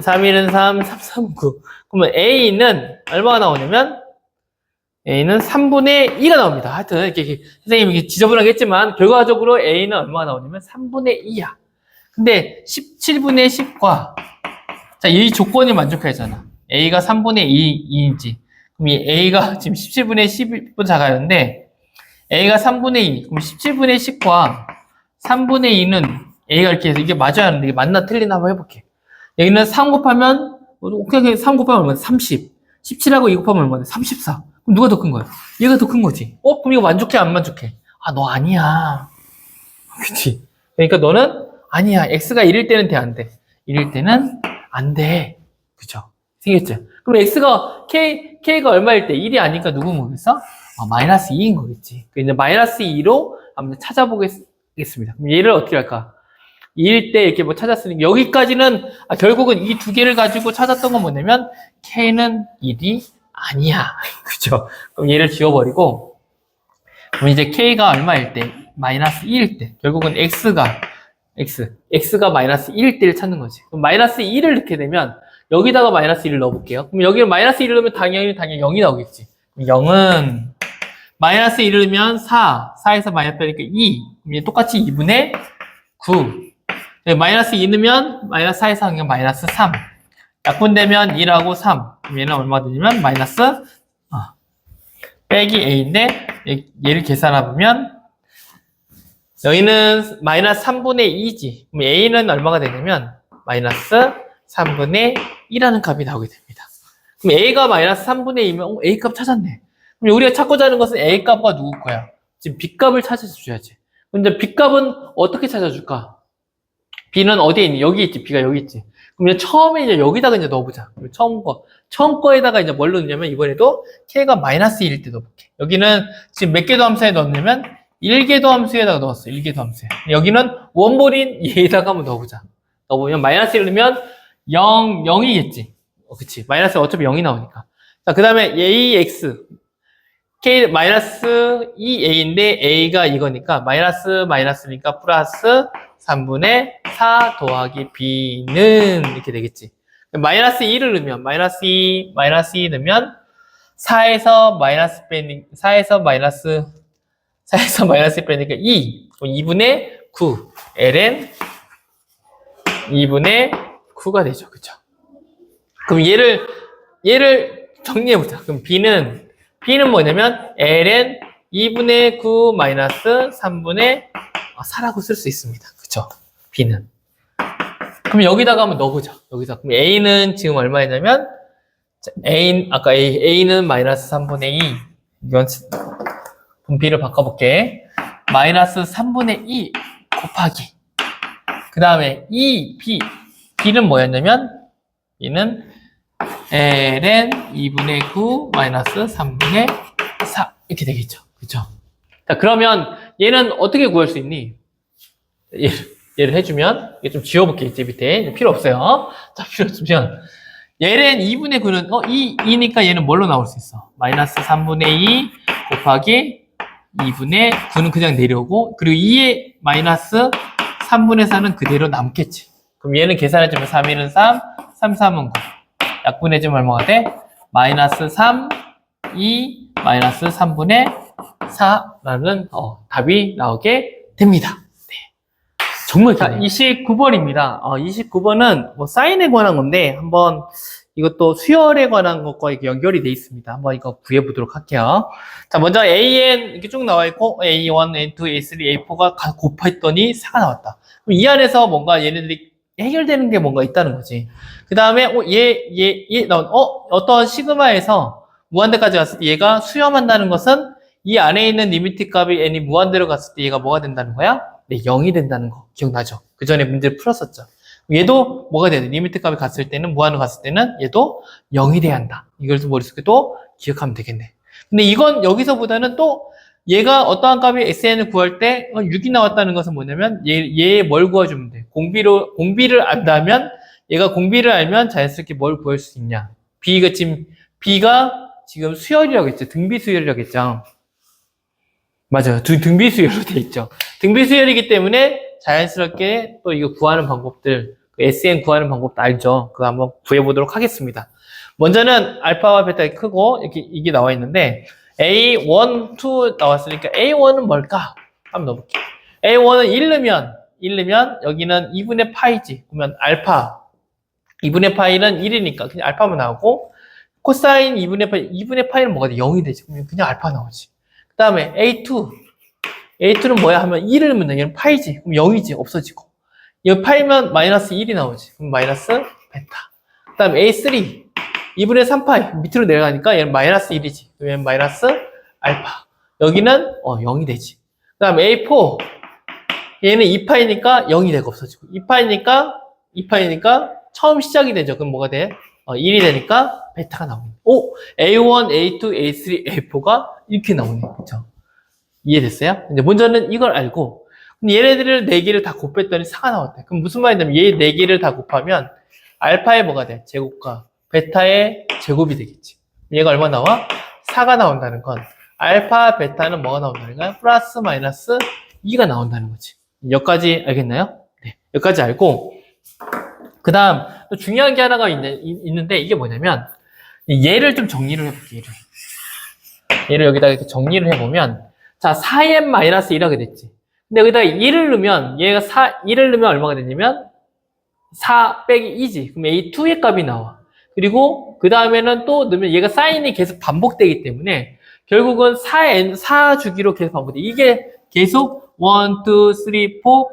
3, 1은 3, 3, 3, 9. 그러면 a는 얼마가 나오냐면 a는 3분의 2가 나옵니다. 하여튼 이렇게 선생님이 이렇게 지저분하게 했지만 결과적으로 a는 얼마가 나오냐면 3분의 2야. 근데 17분의 10과 자, 이 조건이 만족하잖아. a가 3분의 2인지 그럼 이 a가 지금 17분의 10보다 작아졌는데 a가 3분의 2 그럼 17분의 10과 3분의 2는 a가 이렇게 해서 이게 맞아야 하는데 이게 맞나 틀리나 한번 해볼게. 여기는 3 곱하면 그냥 3 곱하면 얼마나 30 17하고 2 곱하면 얼마나 34 그럼 누가 더 큰 거야? 얘가 더 큰 거지. 그럼 이거 만족해, 안 만족해? 아, 너 아니야. 그치? 그러니까 너는 아니야. x가 1일 때는 돼, 안 돼? 1일 때는 안 돼. 그죠? 생겼죠? 그럼 x가, k가 얼마일 때? 1이 아니까 누구 뭐겠어? 마이너스 2인 거겠지. 이제 마이너스 2로 한번 찾아보겠습니다. 그럼 얘를 어떻게 할까? 2일 때 이렇게 뭐 찾았으니까, 여기까지는, 결국은 이 두 개를 가지고 찾았던 건 뭐냐면, k는 1이 아니야. 그죠? 그럼 얘를 지워버리고, 그럼 이제 k가 얼마일 때? 마이너스 2일 때. 결국은 x가 마이너스 1일 때를 찾는 거지. 그럼 마이너스 2를 넣게 되면, 여기다가 마이너스 1을 넣어볼게요. 그럼 여기를 마이너스 1을 넣으면 당연히 0이 나오겠지. 0은, 마이너스 1을 넣으면 4에서 마이너스 빼니까 2. 그럼 얘 똑같이 2분의 9. 네, 마이너스 2 넣으면, 마이너스 4에서 하면 마이너스 3. 약분되면 1하고 3. 그럼 얘는 얼마가 되냐면, 마이너스, 빼기 a인데, 얘를 계산해보면, 여기는 마이너스 3분의 2지. 그럼 a는 얼마가 되냐면, 마이너스 3분의 2라는 값이 나오게 됩니다. 그럼 a가 마이너스 3분의 2면, a 값 찾았네. 그럼 우리가 찾고자 하는 것은 a 값과 누구 거야? 지금 b 값을 찾아줘야지. 근데 b 값은 어떻게 찾아줄까? b는 어디에 있니? 여기 있지. b가 여기 있지. 그럼 이제 처음에 이제 여기다가 이제 넣어보자. 처음 거에다가 이제 뭘 넣냐면, 이번에도 k가 마이너스 1일 때 넣어볼게. 여기는 지금 몇 개도 함수에 넣었냐면, 1개도 함수에다가 넣었어. 1개도 함수에. 여기는 원본인 얘에다가 한번 넣어보자. 넣어보면 마이너스 1 넣으면 0이겠지. 그치. 마이너스 어차피 0이 나오니까. 자, 그 다음에 ax. k 마이너스 2a인데 a가 이거니까 마이너스니까 플러스 3분의 4 더하기 b는 이렇게 되겠지. 마이너스 2를 넣으면 마이너스 2 넣으면 4에서 마이너스 빼니까 2. 2분의 9. ln 2분의 9가 되죠. 그쵸? 그럼 얘를 정리해보자. 그럼 b는 뭐냐면 ln 2분의 9 마이너스 3분의 4라고 쓸 수 있습니다. 그쵸? b는. 그럼 여기다가 한번 넣어보자. 여기다. 그럼 a는 지금 얼마냐면, 아까 a는 마이너스 3분의 2. 이건 분비를 바꿔볼게. 마이너스 3분의 2 곱하기. 그 다음에 b는 뭐였냐면, b는 ln 2분의 9 마이너스 3분의 4 이렇게 되겠죠. 그쵸? 자, 그러면 얘는 어떻게 구할 수 있니? 얘를 해주면, 이게 좀 지워볼게, 이제 밑에. 필요 없어요. 자, 필요 없으면. ln 2분의 9는, 2니까 얘는 뭘로 나올 수 있어? 마이너스 3분의 2 곱하기 2분의 9는 그냥 내려오고, 그리고 2의 마이너스 3분의 4는 그대로 남겠지. 그럼 얘는 계산해주면 3, 1은 3, 3, 3은 9. 약분해주면 얼마가 돼? 마이너스 3, 2, 마이너스 3분의 4라는 답이 나오게 됩니다. 네. 정말 자, 29번입니다. 29번은 뭐 사인에 관한 건데 한번 이것도 수열에 관한 것과 이렇게 연결이 돼 있습니다. 한번 이거 구해보도록 할게요. 자, 먼저 AN 이렇게 쭉 나와 있고 A1, A2, A3, A4가 곱했더니 4가 나왔다. 그럼 이 안에서 뭔가 얘네들이 해결되는 게 뭔가 있다는 거지. 그 다음에 얘 나온 어떤 시그마에서 무한대까지 갔을 때 얘가 수렴한다는 것은 이 안에 있는 리미트 값이 n이 무한대로 갔을 때 얘가 뭐가 된다는 거야? 네, 0이 된다는 거 기억나죠? 그 전에 문제를 풀었었죠. 얘도 뭐가 돼야 돼? 리미트 값이 갔을 때는, 무한으로 갔을 때는 얘도 0이 돼야 한다. 이걸 머릿속에 또 기억하면 되겠네. 근데 이건 여기서보다는 또 얘가 어떠한 값이 SN을 구할 때 6이 나왔다는 것은 뭐냐면 얘 뭘 구해주면 돼? 공비를 안다면 얘가 공비를 알면 자연스럽게 뭘 구할 수 있냐? B가 지금 수열이라고 했죠. 등비 수열이라고 했죠. 맞아요. 등비 수열로 돼 있죠. 등비 수열이기 때문에 자연스럽게 또 이거 구하는 방법들, SN 구하는 방법도 알죠. 그거 한번 구해보도록 하겠습니다. 먼저는 알파와 베타가 크고 이게 나와 있는데 A1, 2 나왔으니까 A1은 뭘까? 한번 넣어볼게요. A1은 1 넣으면 여기는 2분의 파이지. 그러면 알파 2분의 파이는 1이니까 그냥 알파만 나오고 코사인 2분의 파이는 뭐가 돼? 0이 되지. 그러면 그냥 알파 나오지. 그 다음에 A2는 뭐야 하면 1을 넣으면 얘는 파이지. 그럼 0이지. 없어지고. 이거 파이면 마이너스 1이 나오지. 그럼 마이너스 베타. 그 다음에 2분의 3파이 밑으로 내려가니까 얘는 마이너스 1이지. 얘는 마이너스 알파. 여기는 0이 되지. 그 다음 A4 얘는 2파이니까 0이 되고 없어지고 2파이니까 처음 시작이 되죠. 그럼 뭐가 돼? 1이 되니까 베타가 나옵니다. 오! A1, A2, A3, A4가 이렇게 나오네. 그쵸? 이해됐어요? 이제 먼저는 이걸 알고 얘네들을 4개를 다 곱했더니 4가 나왔대. 그럼 무슨 말이냐면 얘 4개를 다 곱하면 알파의 뭐가 돼? 제곱과 베타의 제곱이 되겠지. 얘가 얼마 나와? 4가 나온다는 건 알파, 베타는 뭐가 나온다는 거야? 플러스, 마이너스 2가 나온다는 거지. 여기까지 알겠나요? 네. 여기까지 알고 그 다음 또 중요한 게 하나가 있는데 이게 뭐냐면 얘를 좀 정리를 해볼게요. 얘를 여기다가 이렇게 정리를 해보면 자 4n-1하게 됐지. 근데 여기다가 1을 넣으면 얘가 1을 넣으면 얼마가 되냐면 4 빼기 2지. 그럼 A2의 값이 나와. 그리고 그 다음에는 또 넣으면 얘가 사인이 계속 반복되기 때문에 결국은 4 주기로 계속 반복돼. 이게 계속 1, 2, 3,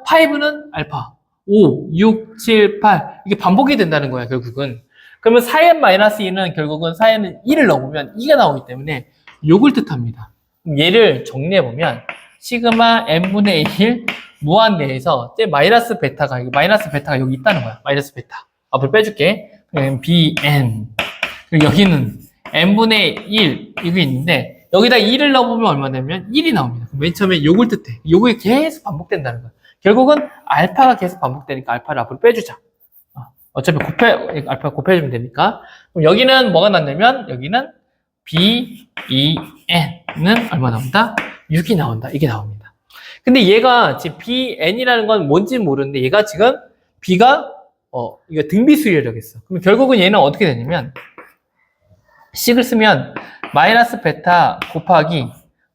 4, 5는 알파. 5, 6, 7, 8 이게 반복이 된다는 거야 결국은. 그러면 4n-2는 결국은 4n은 1을 넣어보면 2가 나오기 때문에 요걸 뜻합니다. 얘를 정리해보면 시그마 n분의 1 무한 내에서 마이너스 베타가 여기 있다는 거야. 마이너스 베타. 앞으로 빼줄게. bn. 그리고 여기는 n분의 1 이게 있는데 여기다 2를 넣어보면 얼마 되면 1이 나옵니다. 맨 처음에 요걸 뜻해. 요게 계속 반복된다는 거야. 결국은 알파가 계속 반복되니까 알파를 앞으로 빼주자. 어차피 알파 곱해주면 되니까. 그럼 여기는 뭐가 나냐면 여기는 BEN은 얼마 나온다? 6이 나온다. 이게 나옵니다. 근데 얘가 지금 BN이라는 건 뭔지 모르는데 얘가 지금 B가 이거 등비수열이라고 했어. 그럼 결국은 얘는 어떻게 되냐면 식을 쓰면 마이너스 베타 곱하기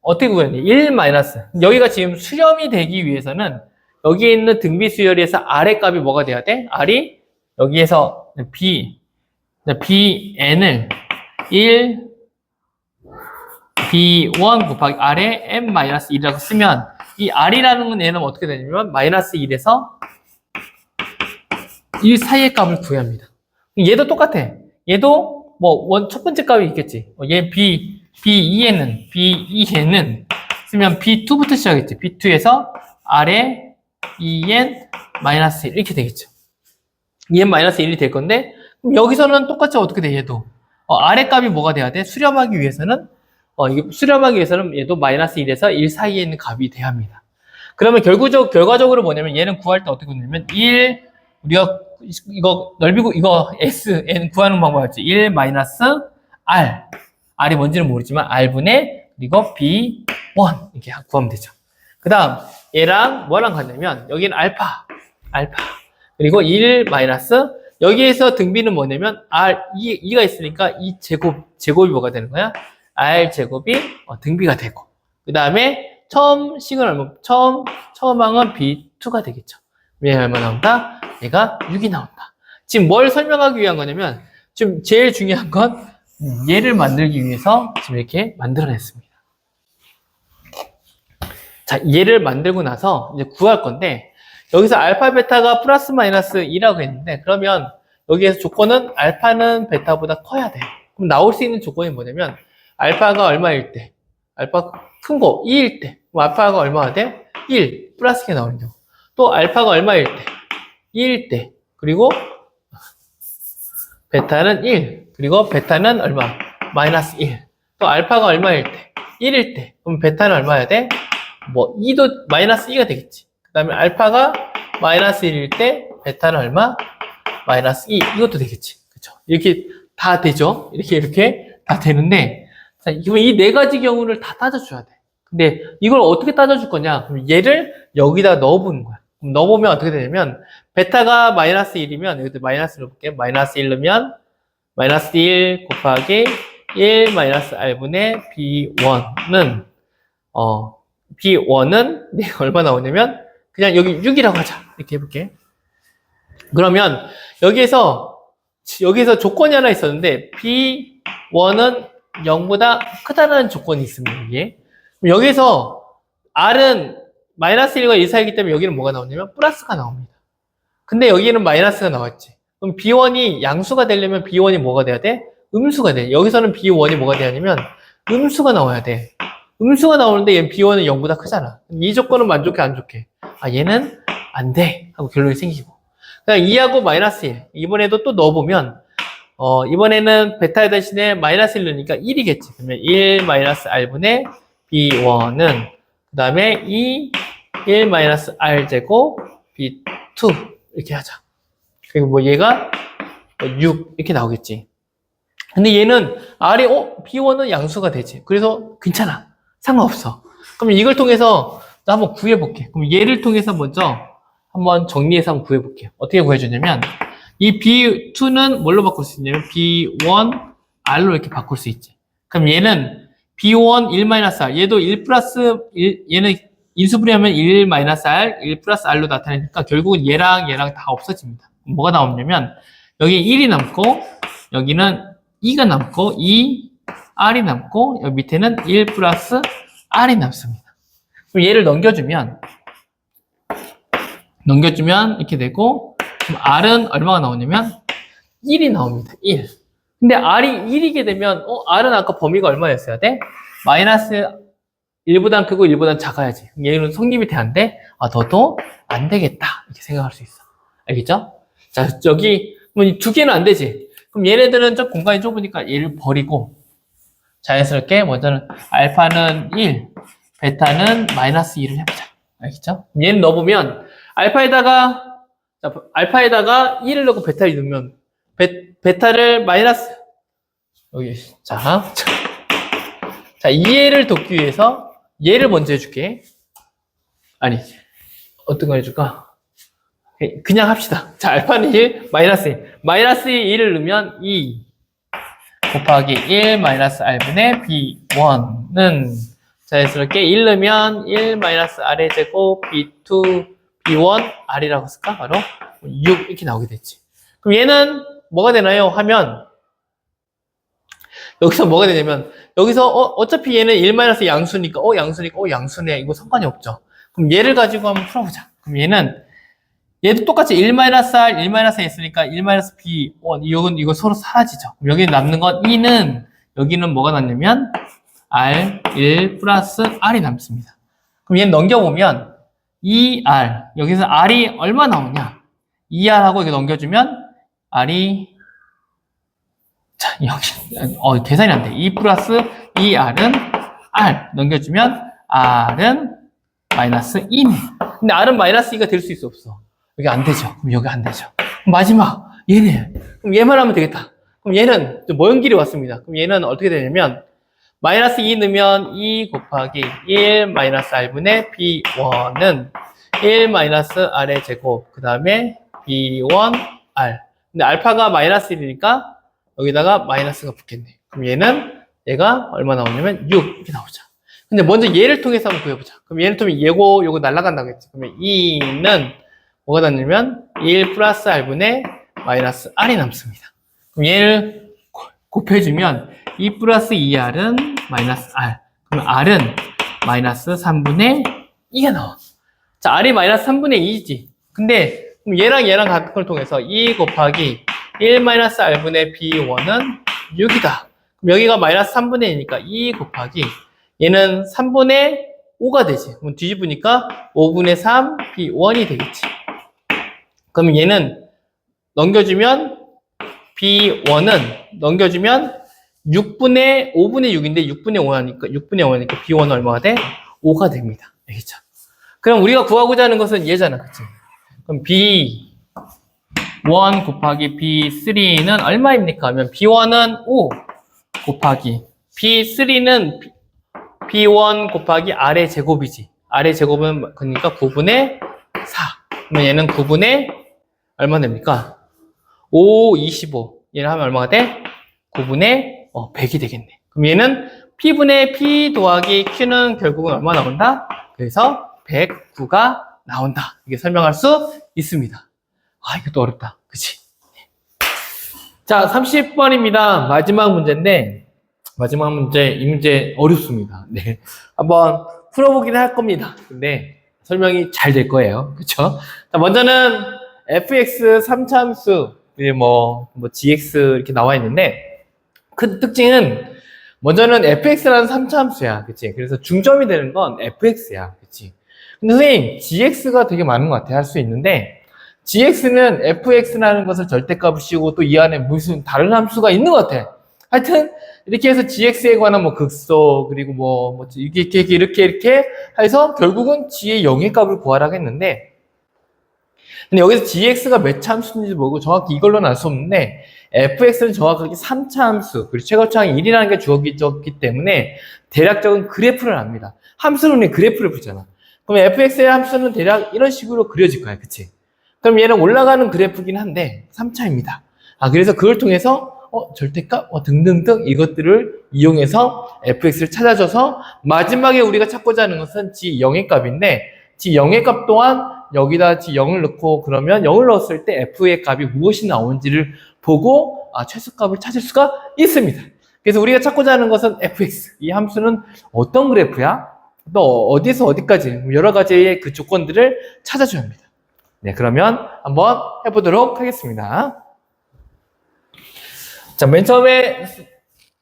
어떻게 구했니? 1 마이너스. 여기가 지금 수렴이 되기 위해서는 여기에 있는 등비수열에서 R의 값이 뭐가 돼야 돼? R이 여기에서 BN을 1 B1 곱하기 R에 n-1이라고 쓰면 이 R이라는 건 얘는 어떻게 되냐면 마이너스 1에서 1 사이의 값을 구해야 합니다. 얘도 똑같아. 얘도 첫 번째 값이 있겠지. 얘 B2에는 쓰면 B2부터 시작했지. B2에서 R에 2n-1 이렇게 되겠죠. 2n-1이 될 건데 그럼 여기서는 똑같이 어떻게 돼? 얘도 R의 값이 뭐가 돼야 돼? 수렴하기 위해서는 얘도 마이너스 1에서 1 사이에 있는 값이 돼야 합니다. 그러면 결과적으로 뭐냐면 얘는 구할 때 어떻게 구냐면 1 우리가 이거 넓이고 이거 SN 구하는 방법이었지. 1 마이너스 R R이 뭔지는 모르지만 R분의 그리고 B1 이렇게 구하면 되죠. 그 다음 얘랑 뭐랑 같냐면 여기는 알파 그리고 1 마이너스 여기에서 등비는 뭐냐면 R2가 있으니까 이 제곱이 뭐가 되는 거야? R 제곱이 등비가 되고 그 다음에 처음 항은 B2가 되겠죠. 얘가 얼마 나온다? 얘가 6이 나온다. 지금 뭘 설명하기 위한 거냐면 지금 제일 중요한 건 얘를 만들기 위해서 지금 이렇게 만들어냈습니다. 자, 얘를 만들고 나서 이제 구할 건데 여기서 알파 베타가 플러스 마이너스 2라고 했는데 그러면 여기에서 조건은 알파는 베타보다 커야 돼. 그럼 나올 수 있는 조건이 뭐냐면 알파가 얼마일 때? 알파 큰 거 2일 때. 그럼 알파가 얼마가 돼? 1 플러스가 나오는 경우. 또 알파가 얼마일 때? 2일 때. 그리고 베타는 1. 그리고 베타는 얼마? 마이너스 1. 또 알파가 얼마일 때? 1일 때. 그럼 베타는 얼마야 돼? 2도 마이너스 2가 되겠지. 그 다음에 알파가 마이너스 1일 때 베타는 얼마? 마이너스 2. 이것도 되겠지. 그쵸? 이렇게 다 되죠? 이렇게 다 되는데 자, 그럼 이 네 가지 경우를 다 따져줘야 돼. 근데 이걸 어떻게 따져줄 거냐? 그럼 얘를 여기다 넣어보는 거야. 그럼 넣어보면 어떻게 되냐면 베타가 마이너스 1이면 여기도 마이너스 넣어볼게요. 마이너스 1 넣으면 마이너스 1 곱하기 1 마이너스 R분의 B1은 B1은 내가 얼마 나오냐면 그냥 여기 6이라고 하자. 이렇게 해볼게. 그러면 여기에서 조건이 하나 있었는데 B1은 0보다 크다는 조건이 있습니다. 여기에서 R은 마이너스 1과 1 사이이기 때문에 여기는 뭐가 나오냐면 플러스가 나옵니다. 근데 여기는 마이너스가 나왔지. 그럼 B1이 양수가 되려면 B1이 뭐가 돼야 돼? 음수가 돼. 여기서는 B1이 뭐가 되냐면 음수가 나와야 돼. 음수가 나오는데 얘는 B1은 0보다 크잖아. 이 조건은 만족해, 안 좋게? 아, 얘는 안 돼. 하고 결론이 생기고. 그냥 2하고 마이너스 1. 이번에도 또 넣어보면, 이번에는 베타 대신에 마이너스 1 넣으니까 1이겠지. 그러면 1 마이너스 R분의 B1은, 그 다음에 1 마이너스 R 제곱 B2. 이렇게 하자. 그리고 뭐 얘가 6. 이렇게 나오겠지. 근데 얘는 R이, B1은 양수가 되지. 그래서 괜찮아. 상관없어. 그럼 이걸 통해서 또 한번 구해볼게. 그럼 얘를 통해서 먼저 한번 정리해서 한번 구해볼게요. 어떻게 구해주냐면, 이 B2는 뭘로 바꿀 수 있냐면, B1, R로 이렇게 바꿀 수 있지. 그럼 얘는 B1, 1-R, 얘도 1 플러스 1, 얘는 인수분해하면 1-R, 1 플러스 R로 나타내니까 결국은 얘랑 다 없어집니다. 뭐가 나오냐면, 여기 1이 남고, 여기는 2가 남고, 2, R이 남고, 여기 밑에는 1 플러스 R이 남습니다. 그럼 얘를 넘겨주면 이렇게 되고, 그럼 R은 얼마가 나오냐면 1이 나옵니다. 1. 근데 R이 1이게 되면, R은 아까 범위가 얼마였어야 돼? 마이너스 1보단 크고 1보단 작아야지. 얘는 성립이 돼야한데, 너도 안 되겠다. 이렇게 생각할 수 있어. 알겠죠? 자, 여기, 두 개는 안 되지. 그럼 얘네들은 좀 공간이 좁으니까 얘를 버리고, 자연스럽게 먼저는 알파는 1, 베타는 마이너스 2를 해보자. 알겠죠? 얘는 넣어보면 알파에다가 1을 넣고 베타를 넣으면 베타를 마이너스 여기 자 2얘를 돕기 위해서 얘를 먼저 해줄게. 아니 어떤 거 해줄까? 그냥 합시다. 자, 알파는 1, 마이너스 1. 마이너스 1을 넣으면 2 곱하기 1 마이너스 R분의 B1는 자연스럽게 1 넣으면 1 마이너스 R의 제곱 B2, B1, R이라고 쓸까? 바로 6 이렇게 나오게 됐지. 그럼 얘는 뭐가 되나요? 하면 여기서 뭐가 되냐면 여기서 어차피 얘는 1 마이너스 양수니까 양수네. 이거 상관이 없죠. 그럼 얘를 가지고 한번 풀어보자. 그럼 얘도 똑같이 1 마이너스 R, 1 마이너스 있으니까 1 마이너스 B1 이거 서로 사라지죠. 그럼 여기 남는 건 2는 여기는 뭐가 남냐면 R 1 플러스 R이 남습니다. 그럼 얘는 넘겨보면 2R 여기서 R이 얼마 나오냐? 2R하고 이거 넘겨주면 R이 자 여기 계산이 안 돼. 2 플러스 2R은 R 넘겨주면 R은 마이너스 2네. 근데 R은 마이너스 2가 될 수 있어 없어? 여기 안 되죠. 그럼 여기 안 되죠. 마지막 얘네. 그럼 얘만 하면 되겠다. 그럼 얘는 먼 길이 왔습니다. 그럼 얘는 어떻게 되냐면 마이너스 2 넣으면 2 곱하기 1 마이너스 R분의 B1은 1 마이너스 R의 제곱 그 다음에 B1 R. 근데 알파가 마이너스 1이니까 여기다가 마이너스가 붙겠네. 그럼 얘가 얼마 나오냐면 6 이렇게 나오죠. 근데 먼저 얘를 통해서 한번 구해보자. 그럼 얘를 통해 요거 날라간다고 했지. 그러면 2는 뭐가 남냐면 1 플러스 R분의 마이너스 R이 남습니다. 그럼 얘를 곱해주면 2 플러스 2R은 마이너스 R. 그럼 R은 마이너스 3분의 2가 나와. 자, R이 마이너스 3분의 2지. 근데 그럼 얘랑 같은 걸 통해서 2 곱하기 1 마이너스 R분의 B1은 6이다. 그럼 여기가 마이너스 3분의 2니까 2 곱하기 얘는 3분의 5가 되지. 그럼 뒤집으니까 5분의 3 B1이 되겠지. 그럼 얘는 넘겨주면 B1은 넘겨주면 5분의 6인데 6분의 5하니까 B1은 얼마가 돼? 5가 됩니다. 알겠죠? 그럼 우리가 구하고자 하는 것은 얘잖아. 그치? 그럼 B1 곱하기 B3는 얼마입니까? 하면 B1은 5 곱하기 B3는 B1 곱하기 R의 제곱이지. R의 제곱은 그러니까 9분의 4. 그러면 얘는 9분의 얼마 됩니까? 5, 25. 얘를 하면 얼마가 돼? 9분의 100이 되겠네. 그럼 얘는 P분의 P 더하기 Q는 결국은 얼마 나온다? 그래서 109가 나온다. 이게 설명할 수 있습니다. 이것도 어렵다. 그치? 자, 30번입니다. 마지막 문제인데, 이 문제 어렵습니다. 네. 한번 풀어보긴 할 겁니다. 근데 설명이 잘 될 거예요. 그쵸? 자, 먼저는 fx 3참수, gx 이렇게 나와 있는데, 큰 특징은 먼저는 fx라는 3차 함수야. 그치? 그래서 중점이 되는 건 fx야. 그치? 근데 선생님, gx가 되게 많은 것 같아. 할 수 있는데, gx는 fx라는 것을 절대값을 씌우고 또 이 안에 무슨 다른 함수가 있는 것 같아. 하여튼, 이렇게 해서 gx에 관한 뭐 극소, 그리고 이렇게 해서 결국은 g의 0의 값을 구하라고 했는데, 근데 여기서 gx가 몇 차 함수인지 모르고 정확히 이걸로는 알 수 없는데, fx는 정확하게 3차 함수, 그리고 최고차항 1이라는 게 주어졌기 때문에 대략적인 그래프를 압니다. 함수는 그래프를 보잖아. 그럼 fx의 함수는 대략 이런 식으로 그려질 거야. 그치? 그럼 얘는 올라가는 그래프긴 한데 3차입니다. 그래서 그걸 통해서 절대값 등등등 이것들을 이용해서 fx를 찾아줘서 마지막에 우리가 찾고자 하는 것은 g 0의 값인데 g 0의 값 또한 여기다 g 0을 넣고 그러면 0을 넣었을 때 f의 값이 무엇이 나오는지를 보고 최소값을 찾을 수가 있습니다. 그래서 우리가 찾고자 하는 것은 fx. 이 함수는 어떤 그래프야? 또 어디에서 어디까지 여러 가지의 그 조건들을 찾아줘야 합니다. 네, 그러면 한번 해보도록 하겠습니다. 자, 맨 처음에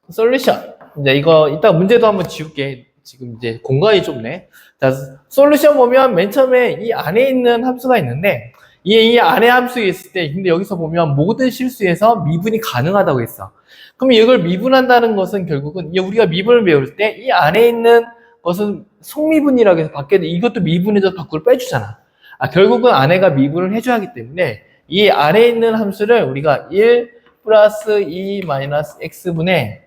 솔루션. 이제 이거 이따 문제도 한번 지울게. 지금 이제 공간이 좁네. 자, 솔루션 보면 맨 처음에 이 안에 있는 함수가 있는데 이 안에 함수가 있을 때 근데 여기서 보면 모든 실수에서 미분이 가능하다고 했어. 그럼 이걸 미분한다는 것은 결국은 우리가 미분을 배울 때 이 안에 있는 것은 속미분이라고 해서 밖에 이것도 미분해서 밖으로 빼주잖아. 결국은 안에가 미분을 해줘야 하기 때문에 이 안에 있는 함수를 우리가 1 플러스 2 마이너스 x분의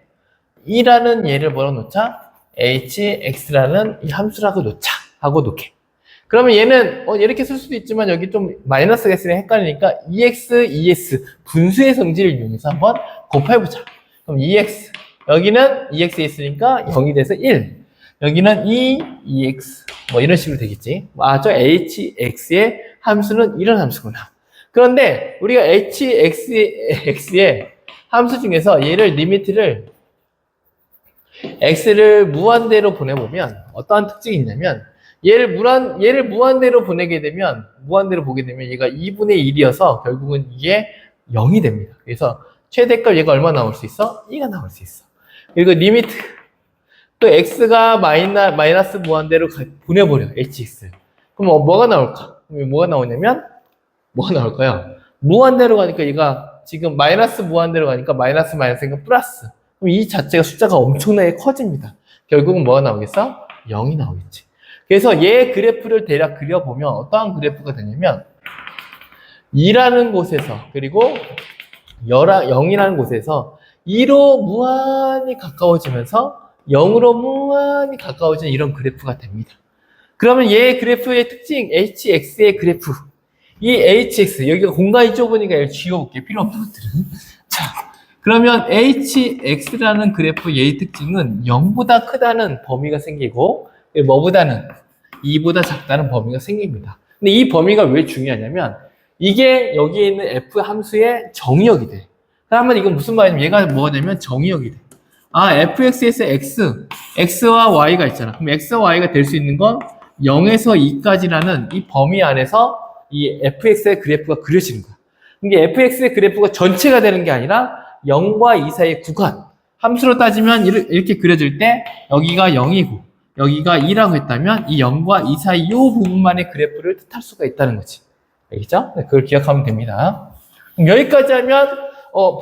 2라는 얘를 뭐라고 놓자? hx라는 이 함수라고 놓자 하고 놓게. 그러면 얘는 이렇게 쓸 수도 있지만 여기 좀 마이너스가 있으면 헷갈리니까 2x, 2s 분수의 성질을 이용해서 한번 곱해보자. 그럼 2x 여기는 2x 있으니까 0이 돼서 1 여기는 2x 뭐 이런 식으로 되겠지. 저 hx의 함수는 이런 함수구나. 그런데 우리가 hx의 함수 중에서 얘를 리미트를 x를 무한대로 보내보면 어떠한 특징이 있냐면 얘를 무한대로 보게 되면 얘가 2분의 1이어서 결국은 이게 0이 됩니다. 그래서 최대값 얘가 얼마 나올 수 있어? 2가 나올 수 있어. 그리고 리미트 또 x가 마이너스 무한대로 보내버려 hx. 그럼 뭐가 나올까? 뭐가 나오냐면 뭐가 나올까요? 무한대로 가니까 얘가 지금 마이너스 무한대로 가니까 마이너스니까 플러스. 그럼 이 자체가 숫자가 엄청나게 커집니다. 결국은 뭐가 나오겠어? 0이 나오겠지. 그래서 얘 그래프를 대략 그려보면 어떠한 그래프가 되냐면 2라는 곳에서 그리고 0이라는 곳에서 2로 무한히 가까워지면서 0으로 무한히 가까워지는 이런 그래프가 됩니다. 그러면 얘 그래프의 특징 hx의 그래프 이 hx 여기가 공간이 좁으니까 이걸 지워볼게. 필요 없는 것들은. 자, 그러면 hx라는 그래프 얘의 특징은 0보다 크다는 범위가 생기고 뭐보다는 2보다 작다는 범위가 생깁니다. 근데 이 범위가 왜 중요하냐면 이게 여기에 있는 f 함수의 정의역이 돼. 그러면 이건 무슨 말이냐면 얘가 뭐가 되면 정의역이 돼. fx에서 x와 y가 있잖아. 그럼 x와 y가 될 수 있는 건 0에서 2까지라는 이 범위 안에서 이 fx의 그래프가 그려지는 거야. 이게 fx의 그래프가 전체가 되는 게 아니라 0과 2 사이의 구간. 함수로 따지면 이렇게 그려질 때 여기가 0이고 여기가 2라고 했다면 이 0과 2 사이 이 부분만의 그래프를 뜻할 수가 있다는 거지. 알겠죠? 네, 그걸 기억하면 됩니다. 그럼 여기까지 하면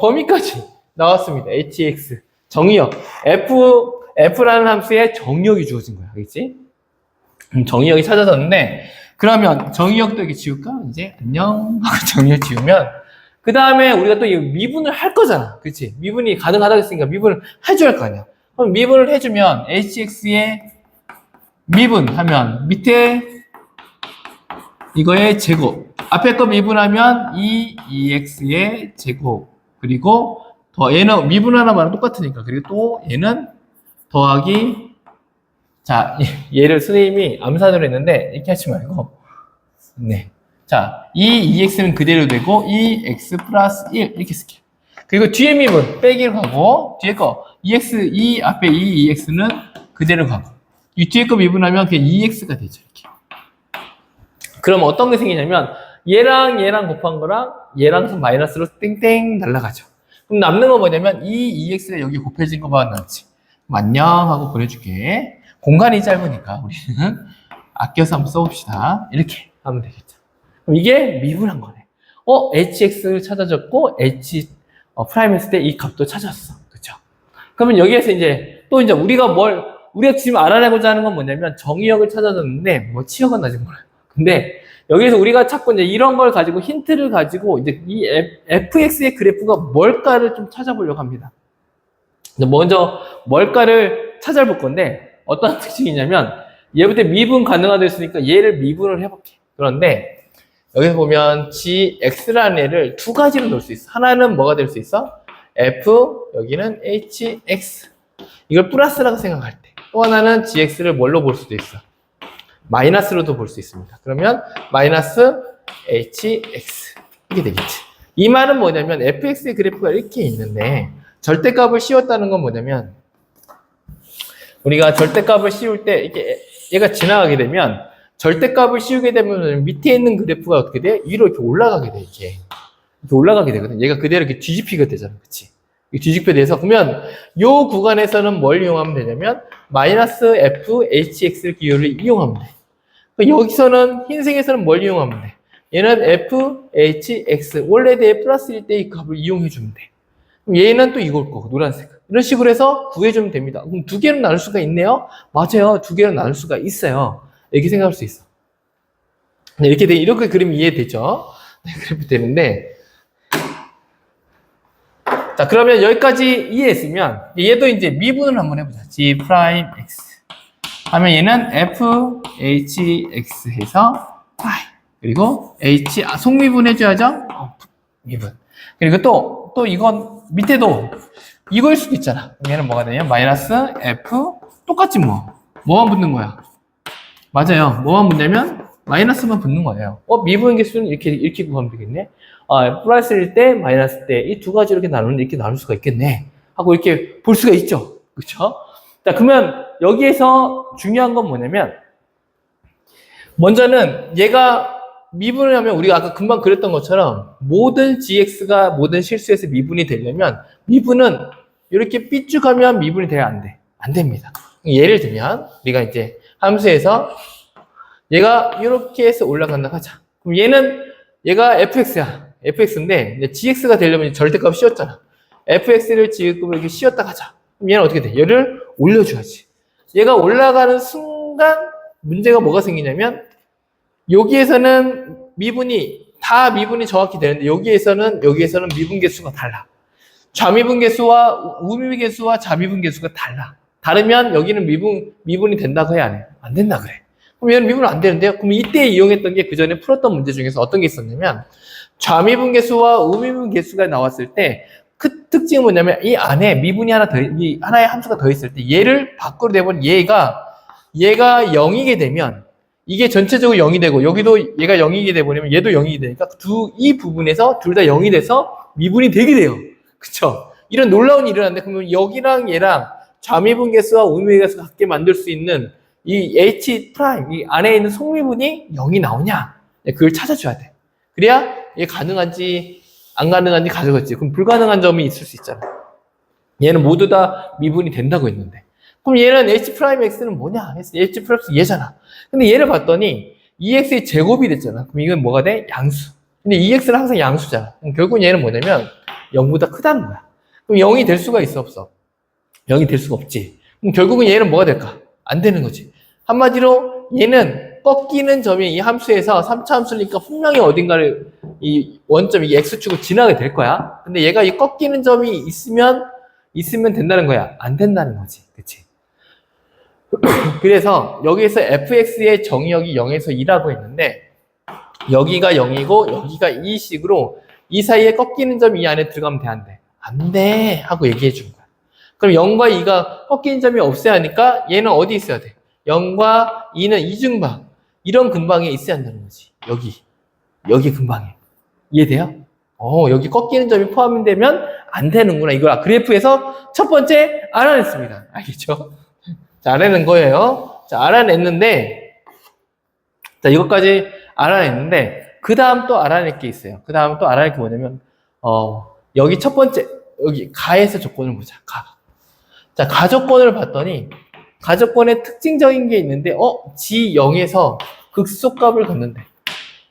범위까지 나왔습니다. hx 정의역 f라는 함수의 정의역이 주어진 거야. 알겠지? 정의역이 찾아졌는데 그러면 정의역도 여기 지울까? 이제 안녕 하고 정의역 지우면 그 다음에 우리가 또 이 미분을 할 거잖아. 그렇지? 미분이 가능하다고 했으니까 미분을 해줘야 할 거 아니야. 그럼 미분을 해주면 hx의 미분하면 밑에 이거의 제곱 앞에 거 미분하면 2x의 제곱 그리고 더 얘는 미분 하나만 똑같으니까 그리고 또 얘는 더하기 자 얘를 선생님이 암산으로 했는데 이렇게 하지 말고 네. 자, 이 2x는 그대로 되고 2x 플러스 1 이렇게 쓸게요. 그리고 뒤에 미분 빼기로 가고 뒤에 거 2x 2 앞에 2x는 그대로 가고 이 뒤에 거 미분하면 그게 2x가 되죠. 이렇게. 그럼 어떤 게 생기냐면 얘랑 곱한 거랑 얘랑 마이너스로 땡땡 날라가죠. 그럼 남는 건 뭐냐면 이 EX가 여기 곱해진 거만 남지. 그럼 안녕 하고 보내줄게. 공간이 짧으니까 우리는 아껴서 한번 써봅시다. 이렇게 하면 되겠죠. 그럼 이게 미분한 거네. HX를 찾아줬고 H 프라임 했을 때 이 값도 찾았어. 그죠? 그러면 여기에서 이제 또 이제 우리가 지금 알아내고자 하는 건 뭐냐면 정의역을 찾아줬는데 뭐 치역은 아직 몰라요. 근데 여기서 우리가 찾고 이제 이런 걸 가지고 힌트를 가지고 이제 이 fx의 그래프가 뭘까를 좀 찾아보려고 합니다. 먼저 뭘까를 찾아볼 건데 어떤 특징이냐면 얘부터 미분 가능하다 했으니까 얘를 미분을 해볼게. 그런데 여기서 보면 gx라는 애를 두 가지로 넣을 수 있어. 하나는 뭐가 될 수 있어? f, 여기는 hx. 이걸 플러스라고 생각할 때. 또 하나는 gx를 뭘로 볼 수도 있어? 마이너스로도 볼 수 있습니다. 그러면 마이너스 hx. 이게 되겠지. 이 말은 뭐냐면 fx의 그래프가 이렇게 있는데 절대값을 씌웠다는 건 뭐냐면 우리가 절대값을 씌울 때 이렇게 얘가 지나가게 되면 절대값을 씌우게 되면 밑에 있는 그래프가 어떻게 돼? 위로 이렇게 올라가게 돼, 이게. 이렇게 올라가게 되거든. 얘가 그대로 이렇게 뒤집히게 되잖아. 그치? 뒤집혀 돼서, 그러면 요 구간에서는 뭘 이용하면 되냐면, 마이너스 f, hx를 기호를 이용하면 돼. 여기서는, 흰색에서는 뭘 이용하면 돼? 얘는 f, h, x. 원래대에 플러스일 때 이 값을 이용해주면 돼. 그럼 얘는 또 이걸 거고, 노란색. 이런 식으로 해서 구해주면 됩니다. 그럼 두 개로 나눌 수가 있네요? 맞아요. 두 개로 나눌 수가 있어요. 이렇게 생각할 수 있어. 이렇게 그림이 이해되죠? 네, 그래프 되는데. 자, 그러면 여기까지 이해했으면, 얘도 이제 미분을 한번 해보자. g 프라임 x. 하면 얘는 f, h, x 해서 y. 그리고 h, 속미분 해줘야죠? 미분. 그리고 또 이건 밑에도 이거일 수도 있잖아. 얘는 뭐가 되냐? 마이너스 f, 똑같지 뭐만 붙는 거야? 맞아요. 뭐만 붙냐면 마이너스만 붙는 거예요. 미분 개수는 이렇게 구하면 되겠네. 플러스일 때, 마이너스 때 이 두 가지 이렇게 나누는데 이렇게 나눌 수가 있겠네. 하고 이렇게 볼 수가 있죠. 그렇죠? 자, 그러면 여기에서 중요한 건 뭐냐면 먼저는 얘가 미분을 하면 우리가 아까 금방 그랬던 것처럼 모든 gx가 모든 실수에서 미분이 되려면 미분은 이렇게 삐죽하면 미분이 돼야 안 돼. 안 됩니다. 예를 들면 우리가 이제 함수에서 얘가 이렇게 해서 올라간다 하자. 그럼 얘가 fx야. fx인데 gx가 되려면 절대값 씌웠잖아. fx를 지금 이렇게 씌웠다 하자. 그럼 얘는 어떻게 돼? 얘를 올려줘야지. 얘가 올라가는 순간 문제가 뭐가 생기냐면 여기에서는 미분이 정확히 되는데 여기에서는 미분 개수가 달라. 좌미분 개수와 우미분 개수와 좌미분 개수가 달라. 다르면 여기는 미분이 된다고 해야 안 해? 안 된다 그래. 그럼 얘는 미분 안 되는데요? 그럼 이때 이용했던 게 그 전에 풀었던 문제 중에서 어떤 게 있었냐면 좌미분 개수와 우미분 개수가 나왔을 때 그 특징은 뭐냐면 이 안에 미분이 하나의 함수가 더 있을 때 얘를 밖으로 내보면 얘가 0이게 되면 이게 전체적으로 0이 되고 여기도 얘가 0이게 되버리면 얘도 0이 되니까 이 부분에서 둘 다 0이 돼서 미분이 되게 돼요. 그쵸? 이런 놀라운 일이 일어났는데 그러면 여기랑 얘랑 좌미분 개수와 우미분 개수가 같게 만들 수 있는 이 H 프라임, 이 안에 있는 속미분이 0이 나오냐? 그걸 찾아줘야 돼. 그래야 얘 가능한지 안 가능한지 가져갔지. 그럼 불가능한 점이 있을 수 있잖아. 얘는 모두 다 미분이 된다고 했는데. 그럼 얘는 H 프라임 X는 뭐냐? H 프라임 X 얘잖아. 근데 얘를 봤더니 EX의 제곱이 됐잖아. 그럼 이건 뭐가 돼? 양수. 근데 EX는 항상 양수잖아. 그럼 결국 얘는 뭐냐면 0보다 크다는 거야. 그럼 0이 될 수가 있어, 없어? 0이 될 수가 없지. 그럼 결국은 얘는 뭐가 될까? 안 되는 거지. 한마디로 얘는 꺾이는 점이 이 함수에서 3차 함수니까 분명히 어딘가를 이 원점, 이 X축을 지나게 될 거야. 근데 얘가 이 꺾이는 점이 있으면 된다는 거야. 안 된다는 거지. 그치? 그래서 여기에서 fx의 정의역이 0에서 2라고 했는데 여기가 0이고 여기가 2식으로 이 사이에 꺾이는 점이 이 안에 들어가면 돼, 안 돼? 안 돼! 하고 얘기해 준 거야. 그럼 0과 2가 꺾이는 점이 없어야 하니까 얘는 어디 있어야 돼? 0과 2는 이중방. 이런 근방에 있어야 한다는 거지. 여기 근방에. 이해돼요? 여기 꺾이는 점이 포함되면 안 되는구나. 이걸 그래프에서 첫 번째 알아냈습니다. 알겠죠? 자, 알아낸 거예요. 자, 알아냈는데, 자, 이것까지 알아냈는데, 그 다음 또 알아낼 게 있어요. 그 다음 또 알아낼 게 뭐냐면, 여기 첫 번째, 여기 가에서 조건을 보자. 가. 자, 가조건을 봤더니 가조건의 특징적인 게 있는데 G0에서 극소값을 갖는데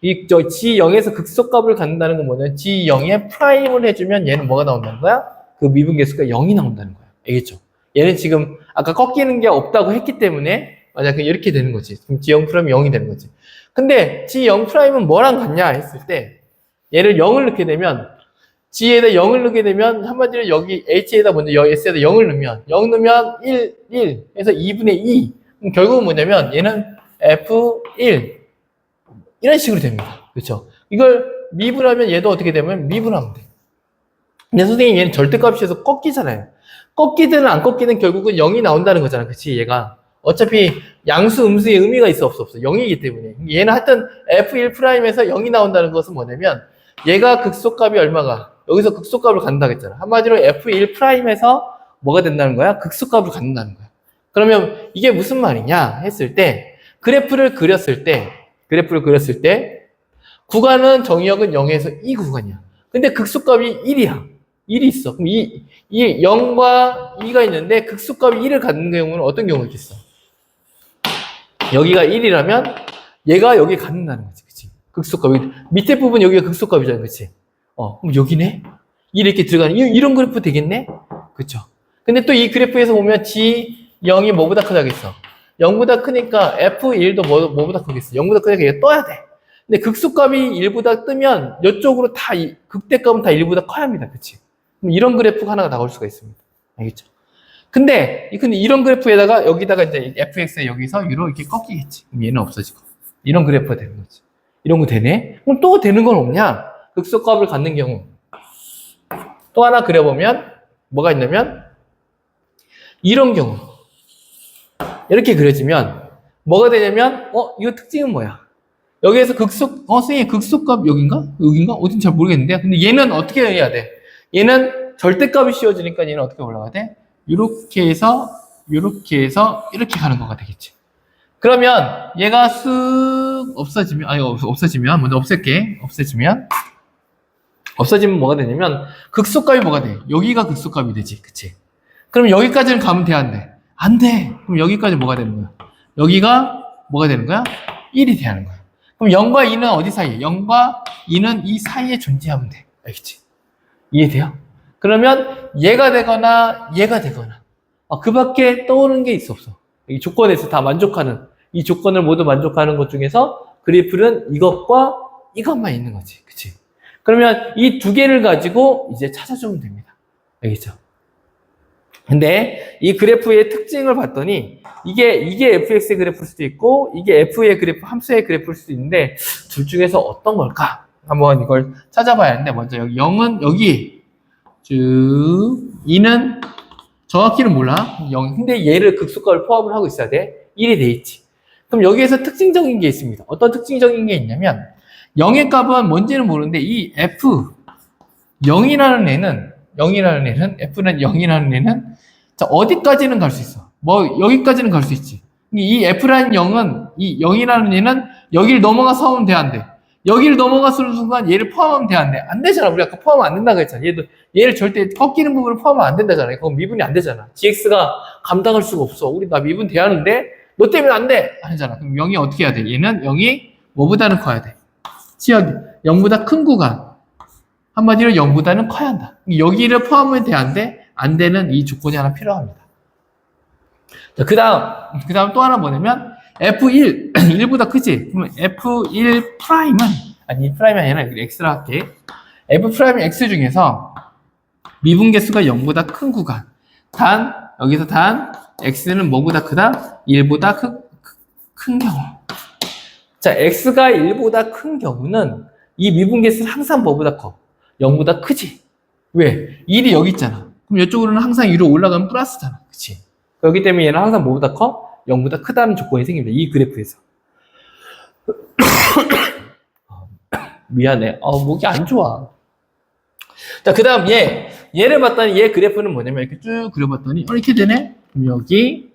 G0에서 극소값을 갖는다는 건 뭐냐면 G0에 프라임을 해주면 얘는 뭐가 나온다는 거야? 그 미분계수가 0이 나온다는 거야. 알겠죠? 얘는 지금 아까 꺾이는 게 없다고 했기 때문에 만약에 이렇게 되는 거지. 그럼 G0 프라임이 0이 되는 거지. 근데 G0 프라임은 뭐랑 같냐 했을 때 얘를 0을 넣게 되면 G에다 0을 넣게 되면 한마디로 여기 H에다 먼저 S에다 0을 넣으면 0 넣으면 1 해서 2분의 2 그럼 결국은 뭐냐면 얘는 F1 이런 식으로 됩니다. 그렇죠? 이걸 미분하면 얘도 어떻게 되면 미분하면 돼. 근데 선생님 얘는 절대값이어서 꺾이잖아요. 꺾이든 안 꺾이든 결국은 0이 나온다는 거잖아. 그치? 얘가 어차피 양수 음수의 의미가 있어 없어 0이기 때문에 얘는 하여튼 F1'에서 0이 나온다는 것은 뭐냐면 얘가 극소값이 얼마가 여기서 극소값을 갖는다고 했잖아. 한마디로 F1'에서 뭐가 된다는 거야? 극소값을 갖는다는 거야. 그러면 이게 무슨 말이냐 했을 때 그래프를 그렸을 때 구간은 정의역은 0에서 이 구간이야. 근데 극소값이 1이야. 1이 있어. 그럼 0과 2가 있는데 극소값이 1을 갖는 경우는 어떤 경우가 있겠어? 여기가 1이라면 얘가 여기 갖는다는 거지. 그치? 극소값. 밑에 부분 여기가 극소값이잖아. 그치? 그럼 여기네? 1 이렇게 들어가는, 이런 그래프 되겠네? 그쵸? 근데 또 이 그래프에서 보면 G0이 뭐보다 크다겠어? 0보다 크니까 F1도 뭐보다 크겠어? 0보다 크니까 얘가 떠야 돼. 근데 극소값이 1보다 뜨면 이쪽으로 다, 극대값은 다 1보다 커야 합니다. 그치? 그럼 이런 그래프가 하나가 나올 수가 있습니다. 알겠죠? 근데 이런 그래프에다가 여기다가 이제 fx에 여기서 이렇게 꺾이겠지. 그럼 얘는 없어지고. 이런 그래프가 되는 거지. 이런 거 되네? 그럼 또 되는 건 없냐? 극소값을 갖는 경우. 또 하나 그려보면 뭐가 있냐면 이런 경우. 이렇게 그려지면 뭐가 되냐면 이거 특징은 뭐야? 여기에서 선생님 극소값 여긴가? 어딘지 잘 모르겠는데. 근데 얘는 어떻게 해야 돼? 얘는 절대값이 씌워지니까 얘는 어떻게 올라가야 돼? 이렇게 해서 이렇게 가는 거가 되겠지. 그러면 얘가 쓱 없어지면 먼저 없앨게. 없어지면 뭐가 되냐면 극소값이 뭐가 돼? 여기가 극소값이 되지. 그치? 그럼 여기까지는 가면 돼, 안 돼? 안 돼. 그럼 여기까지 뭐가 되는 거야? 여기가 뭐가 되는 거야? 1이 돼야 하는 거야. 그럼 0과 2는 어디 사이에? 0과 2는 이 사이에 존재하면 돼. 알겠지? 이해돼요? 그러면 얘가 되거나 얘가 되거나 그 밖에 떠오르는 게 있어 없어? 이 조건에서 다 만족하는 이 조건을 모두 만족하는 것 중에서 그래프는 이것과 이것만 있는 거지. 그치? 그러면 이 두 개를 가지고 이제 찾아주면 됩니다. 알겠죠? 근데 이 그래프의 특징을 봤더니 이게 fx의 그래프일 수도 있고 이게 f의 그래프, 함수의 그래프일 수도 있는데 둘 중에서 어떤 걸까? 한번 이걸 찾아봐야 하는데 먼저 여기 0은 여기 쭉 2는 정확히는 몰라. 0. 근데 얘를 극소값을 포함을 하고 있어야 돼. 1이 돼 있지. 그럼 여기에서 특징적인 게 있습니다. 어떤 특징적인 게 있냐면 0의 값은 뭔지는 모르는데 이 f 0이라는 애는 f는 0이라는 애는 자 어디까지는 갈 수 있어? 뭐 여기까지는 갈 수 있지. 이 f라는 0은 이 0이라는 애는 여기를 넘어가서 하면 돼, 안 돼? 여기를 넘어갔을 순간 얘를 포함하면 돼, 안 돼? 안 되잖아. 우리 아까 포함 안 된다고 했잖아. 얘를 절대 꺾이는 부분을 포함하면 안 된다잖아. 그건 미분이 안 되잖아. gx가 감당할 수가 없어. 우리 나 미분 돼야 하는데 너 때문에 안 돼! 하잖아. 그럼 0이 어떻게 해야 돼? 얘는 0이 뭐보다는 커야 돼? 지역 0보다 큰 구간. 한마디로 0보다는 커야 한다. 여기를 포함하면 돼, 안 돼? 안 되는 이 조건이 하나 필요합니다. 자, 그 다음 또 하나 뭐냐면 F1, 1보다 크지? 그러면 F1 프라임은, 아니, 프라임이 아니라 X라 할게. F 프라임 X 중에서 미분계수가 0보다 큰 구간. 여기서 X는 뭐보다 크다? 1보다 큰 경우. 자, X가 1보다 큰 경우는 이 미분계수는 항상 뭐보다 커? 0보다 크지? 왜? 1이 여기 있잖아. 그럼 이쪽으로는 항상 위로 올라가면 플러스잖아. 그치? 그렇기 때문에 얘는 항상 뭐보다 커? 0보다 크다는 조건이 생깁니다. 이 그래프에서. 미안해. 목이 안 좋아. 자, 그 다음 얘를 봤더니 얘 그래프는 뭐냐면 이렇게 쭉 그려봤더니 이렇게 되네? 그럼 여기.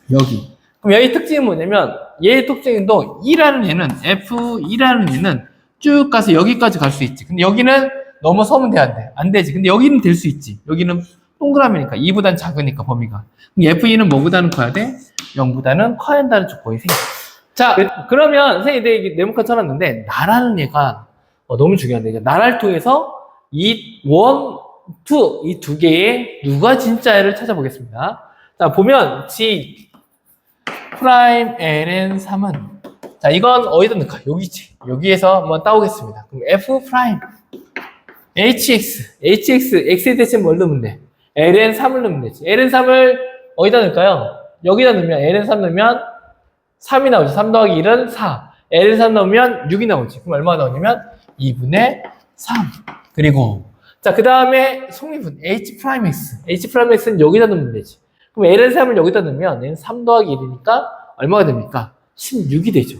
그럼 여기 특징은 뭐냐면 얘의 특징도 E라는 얘는 F2라는 얘는 쭉 가서 여기까지 갈 수 있지. 근데 여기는 넘어서면 돼, 안 돼? 안 되지. 근데 여기는 될 수 있지. 여기는 동그라미니까 2보단 작으니까 범위가. 그럼 F2는 뭐보다는 커야 돼? 0보다는 커야 한다는 조건이 생겨. 자, 그러면 선생님이 이게 네모칸 쳐놨는데 나라는 얘가 너무 중요한데 이제 나라를 통해서 이 원, 투, 이 두 개의 누가 진짜를 찾아보겠습니다. 자, 보면 G 프라임 ln 3은 자, 이건 어디다 넣을까? 여기지. 여기에서 한번 따오겠습니다. 그럼 F 프라임 x에 대신 뭘 넣으면 돼? ln 3을 넣으면 되지. ln 3을 어디다 넣을까요? 여기다 넣으면 ln 3 넣으면 3이 나오죠. 3 더하기 1은 4. ln 3 넣으면 6이 나오지. 그럼 얼마가 나오냐면 2분의 3. 그리고 자, 그 다음에 속리분 h'x는 여기다 넣으면 되지. 그럼 ln 3을 여기다 넣으면 얘는 3 더하기 1이니까 얼마가 됩니까? 16이 되죠.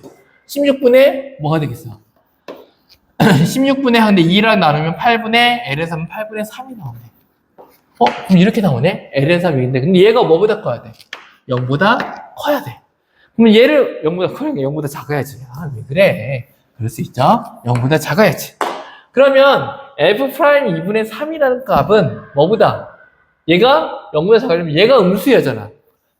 16분의 뭐가 되겠어? 16분의 근데 2랑 나누면 8분의 ln 3은 8분의 3이 나오네. 그럼 이렇게 나오네? ln 3이 여기인데 근데 얘가 뭐보다 커야 돼? 0보다 커야 돼. 그러면 얘를 0보다 커야 돼. 0보다 작아야지. 아, 왜 그래? 그럴 수 있죠? 0보다 작아야지. 그러면 f 프라임 2분의 3이라는 값은 뭐보다? 얘가 0보다 작으려면 얘가 음수여잖아.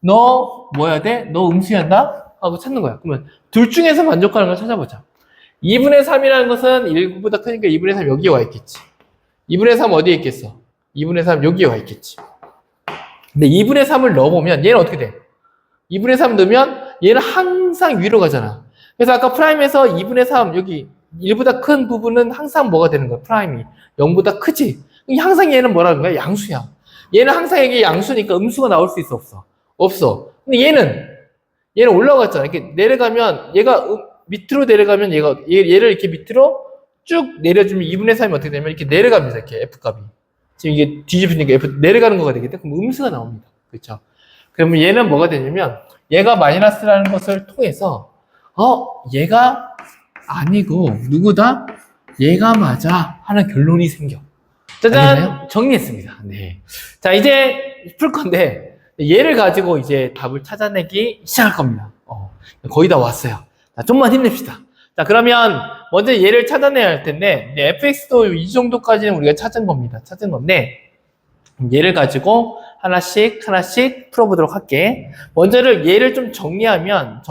너 뭐야 돼? 너 음수한다? 하고 찾는 거야. 그러면 둘 중에서 만족하는 걸 찾아보자. 2분의 3이라는 것은 1보다 크니까 2분의 3 여기에 와 있겠지. 2분의 3 어디에 있겠어? 2분의 3 여기에 와 있겠지. 근데 2분의 3을 넣어보면 얘는 어떻게 돼? 2분의 3 넣으면 얘는 항상 위로 가잖아. 그래서 아까 프라임에서 2분의 3 여기 1보다 큰 부분은 항상 뭐가 되는 거야? 프라임이 0보다 크지? 항상 얘는 뭐라는 거야? 양수야. 얘는 항상 이게 양수니까 음수가 나올 수 있어? 없어? 없어. 근데 얘는 올라갔잖아. 이렇게 내려가면 얘가 밑으로 내려가면 얘를 이렇게 밑으로 쭉 내려주면 2분의 3이 어떻게 되냐면 이렇게 내려갑니다. 이렇게 F값이. 지금 이게 뒤집히니까 F 내려가는 거가 되겠다. 그럼 음수가 나옵니다. 그렇죠? 그러면 얘는 뭐가 되냐면 얘가 마이너스라는 것을 통해서 얘가 아니고 누구다? 얘가 맞아 하는 결론이 생겨. 짜잔! 알겠나요? 정리했습니다. 네. 자, 이제 풀 건데 얘를 가지고 이제 답을 찾아내기 시작할 겁니다. 거의 다 왔어요. 자, 좀만 힘냅시다. 자, 그러면 먼저 얘를 찾아내야 할 텐데 fx도 이 정도까지는 우리가 찾은 겁니다. 찾은 건데 얘를 가지고 하나씩 풀어보도록 할게. 먼저를 얘를 좀 정리하면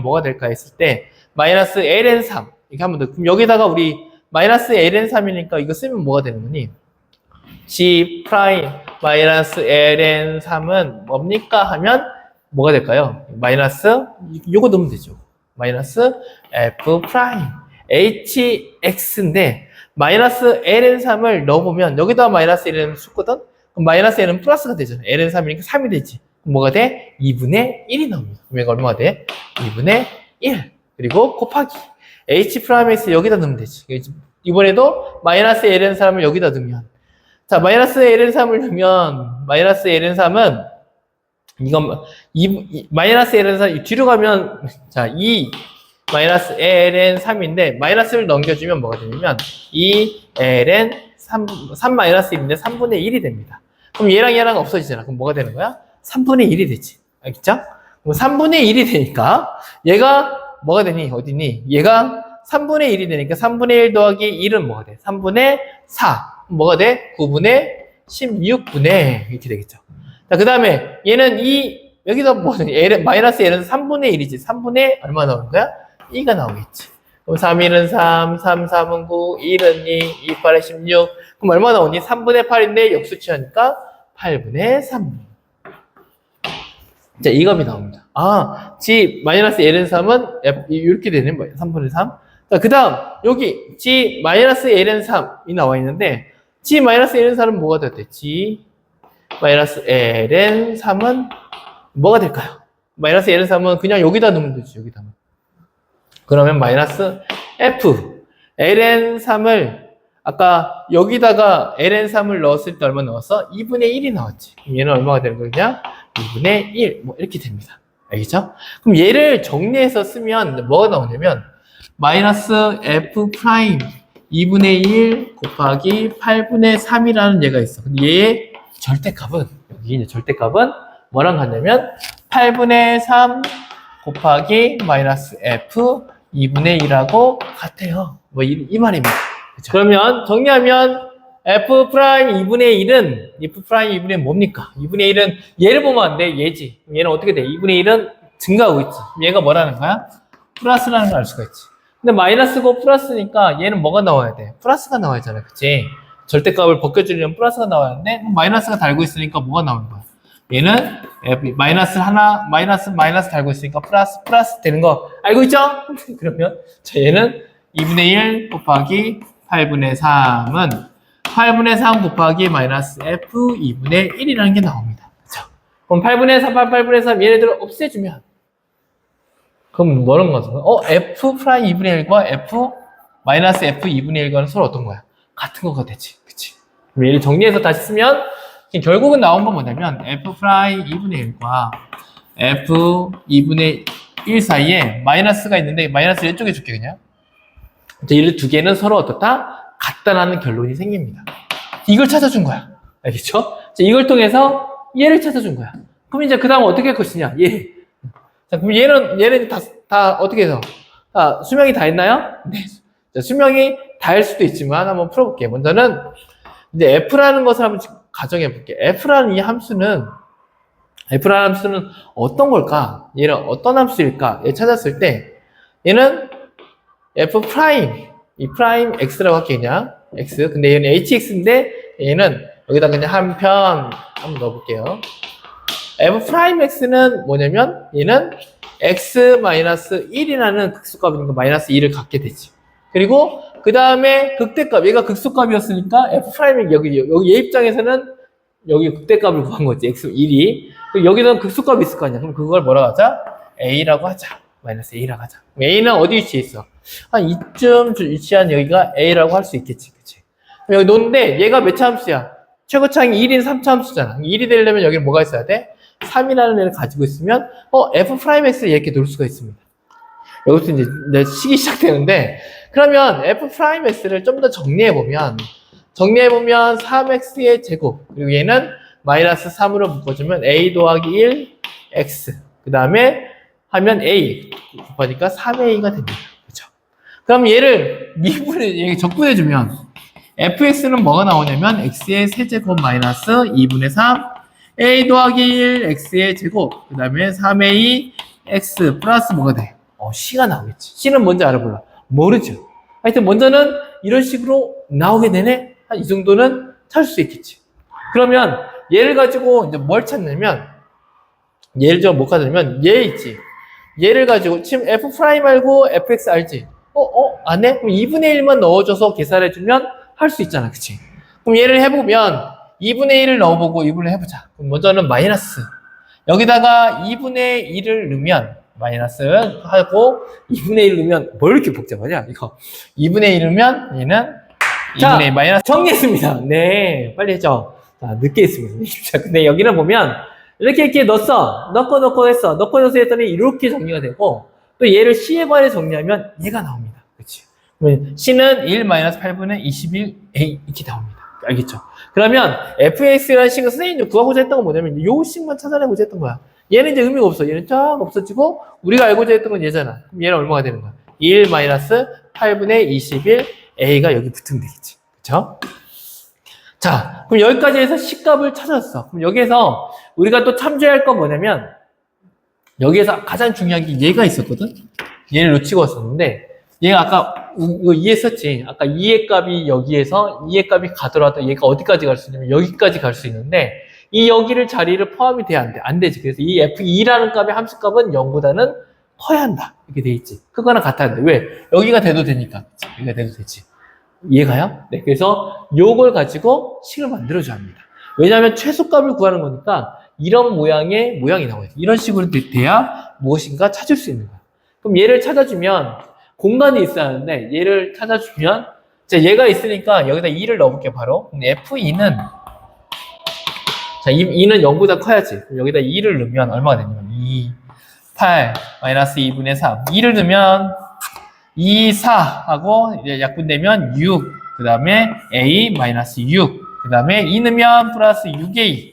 뭐가 될까 했을 때 마이너스 ln3 이렇게 하면 돼. 그럼 여기다가 우리 마이너스 ln3이니까 이거 쓰면 뭐가 되는 거니? g 프라임 마이너스 ln3은 뭡니까? 하면 뭐가 될까요? 마이너스 요거 넣으면 되죠. 마이너스 f 프라임 hx인데 마이너스 ln3을 넣어보면 여기다 마이너스 ln 숫거든? 그럼 마이너스 ln 플러스가 되잖아. ln3이니까 3이 되지. 그럼 뭐가 돼? 2분의 1이 나옵니다. 그럼 이거 얼마가 돼? 2분의 1. 그리고 곱하기 h 프라임x 여기다 넣으면 되지. 이번에도 마이너스 ln3을 여기다 넣으면 자, 마이너스 ln3을 넣으면 마이너스 ln3은 이건 마이너스 ln3 뒤로 가면 자, 2 마이너스 ln3인데 마이너스를 넘겨주면 뭐가 되냐면 2 ln 3 마이너스 1인데 3분의 1이 됩니다. 그럼 얘랑 없어지잖아. 그럼 뭐가 되는 거야? 3분의 1이 되지. 알겠죠? 그럼 3분의 1이 되니까 얘가 뭐가 되니? 어디니? 얘가 3분의 1이 되니까 3분의 1 더하기 1은 뭐가 돼? 3분의 4. 뭐가 돼? 9분의 16분의 이렇게 되겠죠. 자, 그 다음에 얘는 여기다 마이너스 얘는 3분의 1이지. 3분의 얼마 나오는 거야? 2가 나오겠지. 그럼 3, 1은 3, 3, 3은 9, 1은 2, 2, 8은 16. 그럼 얼마 나오니? 3분의 8인데 역수치하니까 8분의 3. 자, 이 값이 나옵니다. 아, G 마이너스 ln 3은 이렇게 되는 거예요. 3분의 3. 자, 그 다음, 여기 G 마이너스 ln 3이 나와 있는데, G 마이너스 ln 3은 뭐가 될때 G 마이너스 ln 3은 뭐가 될까요? 마이너스 ln 3은 그냥 여기다 넣으면 되지, 여기다. 그러면 마이너스 F ln 3을 아까 여기다가 ln 3을 넣었을 때 얼마 넣었어? 2분의 1이 나왔지. 그럼 얘는 얼마가 되는 거냐? 2분의 1. 뭐 이렇게 됩니다. 알겠죠? 그럼 얘를 정리해서 쓰면 뭐가 나오냐면 마이너스 F 프라임 2분의 1 곱하기 8분의 3이라는 얘가 있어. 근데 얘의 절대값은 여기 이제 절대값은 뭐랑 같냐면 8분의 3 곱하기 마이너스 F 2분의 1하고 같아요. 뭐 이 말입니다. 그쵸? 그러면 정리하면 f 프라임 2분의 1은 f 프라임 2분의 1은 뭡니까? 2분의 1은 얘를 보면 안 돼. 얘지. 얘는 어떻게 돼? 2분의 1은 증가하고 있지. 얘가 뭐라는 거야? 플러스라는 걸 알 수가 있지. 근데 마이너스고 플러스니까 얘는 뭐가 나와야 돼? 플러스가 나와야 잖아. 그치? 절대값을 벗겨주려면 플러스가 나와야 하는데 마이너스가 달고 있으니까 뭐가 나오는 거야? 얘는 마이너스 하나, 마이너스 달고 있으니까 플러스 되는 거 알고 있죠? 그러면 자 얘는 2분의 1 곱하기 8분의 3은 8분의 3 곱하기 마이너스 f 2분의 1이라는 게 나옵니다. 그렇죠? 그럼 8분의 3, 8분의 3 얘네들을 없애주면 그럼 뭐라는 거죠? f 프라임 2분의 1과 f 마이너스 f 2분의 1과는 서로 어떤 거야? 같은 거가 되지. 그치? 그럼 얘를 정리해서 다시 쓰면 결국은 나온 건 뭐냐면 f 프라임 2분의 1과 f 2분의 1 사이에 마이너스가 있는데 마이너스 이쪽에 줄게 그냥. 이 두 개는 서로 어떻다? 같다라는 결론이 생깁니다. 이걸 찾아준 거야. 알겠죠? 이걸 통해서 얘를 찾아준 거야. 그럼 이제 그 다음 어떻게 할 것이냐? 얘. 자, 그럼 얘는 다 어떻게 해서? 수명이 다 했나요? 네. 자, 수명이 다일 수도 있지만 한번 풀어볼게요. 먼저는 이제 f라는 것을 한번 가정해 볼게요. f라는 함수는 어떤 걸까? 얘는 어떤 함수일까? 얘 찾았을 때 얘는 f 프라임, 이 프라임 x라고 할게요. 그냥 x. 근데 얘는 hx인데 얘는 여기다 그냥 한번 넣어볼게요. f 프라임 x는 뭐냐면 얘는 x-1이라는 극소값이니까 마이너스 1을 갖게 되지. 그리고 그 다음에 극대값, 얘가 극소값이었으니까 f 프라임 여기 얘 입장에서는 여기 극대값을 구한 거지. x1이. 여기는 극소값이 있을 거 아니야. 그럼 그걸 뭐라고 하자? a라고 하자. 마이너스 a라고 하자. a는 어디 위치해 있어? 한 이쯤 위치한 여기가 a라고 할 수 있겠지. 그치? 여기 놓는데 얘가 몇 차 함수야? 최고차항이 1인 3차 함수잖아. 1이 되려면 여기는 뭐가 있어야 돼? 3이라는 애를 가지고 있으면 f 프라임 x를 이렇게 놓을 수가 있습니다. 여기서 이제 식이 시작되는데 그러면 f 프라임 x를 좀 더 정리해보면 3x의 제곱 그리고 얘는 마이너스 3으로 묶어주면 a 더하기 1 x 그 다음에 하면 a 곱하니까 3a가 됩니다. 그렇죠? 그럼 얘를 적분해주면 fx는 뭐가 나오냐면 x의 세제곱 마이너스 2분의 3 a 더하기 1 x의 제곱 그 다음에 3a x 플러스 뭐가 돼? c가 나오겠지. c는 뭔지 알아볼라. 모르죠. 하여튼 먼저는 이런 식으로 나오게 되네. 한 이 정도는 찾을 수 있겠지. 그러면 얘를 가지고 이제 뭘 찾냐면 얘를 좀 못 가져면 얘 있지. 얘를 가지고 지금 f 프라임 알고 fx 알지? 안 해? 그럼 2분의 1만 넣어줘서 계산해주면 할 수 있잖아. 그치? 그럼 얘를 해보면 2분의 1을 넣어보고 2분의 1 해보자. 그럼 먼저는 마이너스. 여기다가 2분의 1을 넣으면 마이너스 하고 2분의 1 넣으면 뭘 이렇게 복잡하냐? 이거 2분의 1 넣으면 얘는 2분의 1 마이너스 정리했습니다. 네, 빨리 했죠? 자, 늦게 했습니다. 자, 근데 여기는 보면 이렇게 넣었어. 넣고 했더니 이렇게 정리가 되고 또 얘를 c에 관해 정리하면 얘가 나옵니다. 그렇지? 그러면 c는 1 마이너스 8분의 21a 이렇게 나옵니다. 알겠죠? 그러면 fx라는 식은 선생님이 구하고자 했던 건 뭐냐면 요 식만 찾아내고자 했던 거야. 얘는 이제 의미가 없어. 얘는 쫙 없어지고 우리가 알고자 했던 건 얘잖아. 그럼 얘는 얼마가 되는 거야? 1 마이너스 8분의 21a가 여기 붙으면 되겠지. 그쵸? 자, 그럼 여기까지 해서 식값을 찾았어. 그럼 여기에서 우리가 또 참조해야 할 건 뭐냐면 여기에서 가장 중요한 게 얘가 있었거든? 얘를 놓치고 왔었는데 얘가 아까 이거 이해했었지? 아까 2의 값이 여기에서 2의 값이 가더라도 얘가 어디까지 갈 수 있냐면 여기까지 갈 수 있는데 이 여기를 자리를 포함이 돼야 안 돼. 안 되지. 그래서 이 f2라는 값의 함수값은 0보다는 커야 한다. 이렇게 돼 있지. 크거나 같아야 한다. 왜? 여기가 돼도 되니까. 여기가 돼도 되지. 이해가요? 네. 그래서 요걸 가지고 식을 만들어줘야 합니다. 왜냐하면 최소값을 구하는 거니까 이런 모양이 나와야 돼. 이런 식으로 돼야 무엇인가 찾을 수 있는 거야. 그럼 얘를 찾아주면 공간이 있어야 하는데 얘를 찾아주면 얘가 있으니까 여기다 2를 넣어볼게요. 바로. 근데 f2는 자, 2는 0보다 커야지. 그럼 여기다 2를 넣으면 얼마가 되냐면 2, 8, 마이너스 2분의 3. 2를 넣으면 2, 4 하고 이제 약분되면 6. 그 다음에 a 마이너스 6. 그 다음에 2 넣으면 플러스 6a.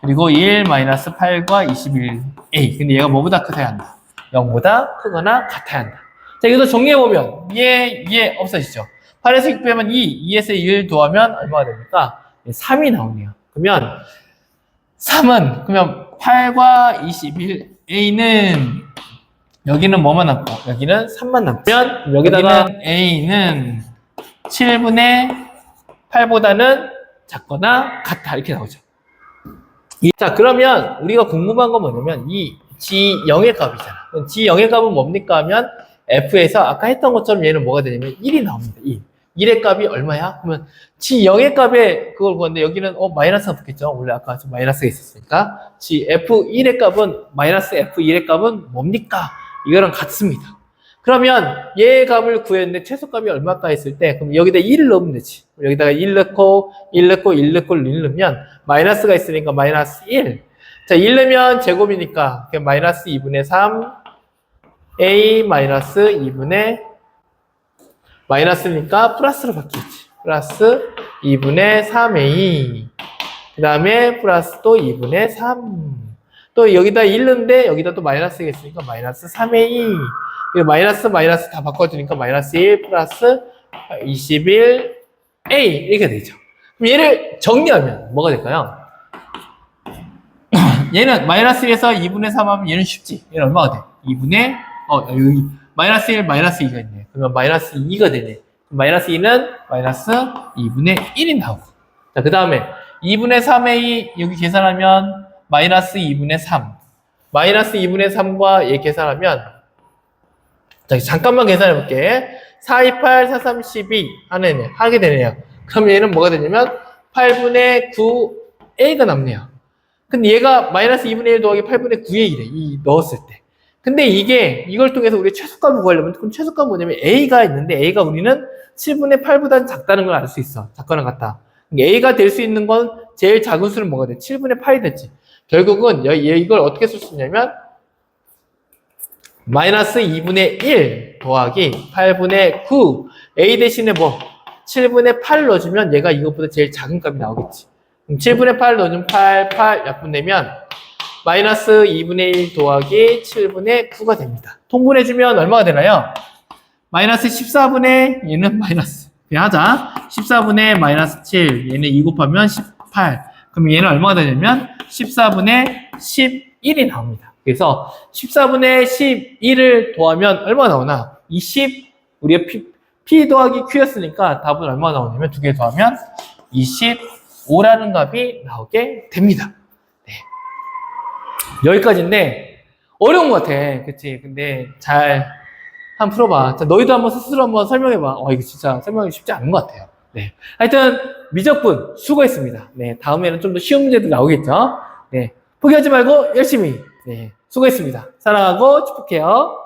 그리고 1 마이너스 8과 21a. 근데 얘가 뭐보다 크다야 한다? 0보다 크거나 같아야 한다. 자, 여기서 정리해보면 얘 없어지죠. 8에서 6 빼면 2에서 1 더하면 얼마가 됩니까? 3이 나오네요. 그러면 3은, 그러면 8과 21, A는, 여기는 뭐만 남고, 여기는 3만 남으면, 여기다가 A는 7분의 8보다는 작거나 같다. 이렇게 나오죠. 자, 그러면 우리가 궁금한 건 뭐냐면, 이 G0의 값이잖아. 그럼 G0의 값은 뭡니까 하면, F에서 아까 했던 것처럼 얘는 뭐가 되냐면 1이 나옵니다. 1. 1의 값이 얼마야? 그러면 G0의 값에 그걸 구하는데 여기는 마이너스가 붙겠죠. 원래 아까 좀 마이너스가 있었으니까. F1의 값은 마이너스 F1의 값은 뭡니까? 이거랑 같습니다. 그러면 얘의 값을 구했는데 최소값이 얼마까 했을 때 그럼 여기다 1을 넣으면 되지. 여기다가 1 넣고 1 넣고 1 넣고 1 넣으면 마이너스가 있으니까 마이너스 1. 자, 1 넣으면 제곱이니까 마이너스 2분의 3 A 마이너스 2분의 마이너스니까 플러스로 바뀌었지. 플러스 2분의 3A. 그 다음에 플러스 또 2분의 3. 또 여기다 1 넣는데 여기다 또 마이너스가 있으니까 마이너스 3A. 마이너스 마이너스 다 바꿔주니까 마이너스 1 플러스 21A. 이렇게 되죠. 그럼 얘를 정리하면 뭐가 될까요? 얘는 마이너스 1에서 2분의 3 하면 얘는 쉽지. 얘는 얼마가 돼? 2분의 여기 마이너스 1, 마이너스 2가 있네. 그러면 마이너스 2가 되네. 마이너스 2는 마이너스 2분의 1이 나오고. 자, 그 다음에 2분의 3a 여기 계산하면 마이너스 2분의 3. 마이너스 2분의 3과 얘 계산하면 자, 잠깐만 계산해 볼게. 4, 2, 8, 4, 3, 12 하게 되네요. 그럼 얘는 뭐가 되냐면 8분의 9a가 남네요. 근데 얘가 마이너스 2분의 1 더하기 8분의 9의 1에 이 넣었을 때. 근데 이걸 통해서 우리 최소값을 구하려면, 그럼 최소값은 뭐냐면 A가 있는데, A가 우리는 7분의 8보다는 작다는 걸 알 수 있어. 작거나 같다. A가 될 수 있는 건 제일 작은 수는 뭐가 돼? 7분의 8이 됐지. 결국은 이걸 어떻게 쓸 수 있냐면, 마이너스 2분의 1 더하기 8분의 9. A 대신에 7분의 8 넣어주면 얘가 이것보다 제일 작은 값이 나오겠지. 그럼 7분의 8 넣어주면 8 약분되면, 마이너스 2분의 1 더하기 7분의 9가 됩니다. 통분해주면 얼마가 되나요? 마이너스 14분의 얘는 마이너스. 그냥 하자. 14분의 마이너스 7. 얘는 2 곱하면 18. 그럼 얘는 얼마가 되냐면 14분의 11이 나옵니다. 그래서 14분의 11을 더하면 얼마가 나오나? 20. 우리가 P 더하기 Q였으니까 답은 얼마가 나오냐면 두 개 더하면 25라는 값이 나오게 됩니다. 여기까지인데 어려운 것 같아. 그치? 근데 잘 한번 풀어봐. 자, 너희도 한번 스스로 한번 설명해봐. 이거 진짜 설명이 쉽지 않은 것 같아요. 네. 하여튼 미적분 수고했습니다. 네. 다음에는 좀 더 쉬운 문제도 나오겠죠. 네. 포기하지 말고 열심히. 네. 수고했습니다. 사랑하고 축복해요.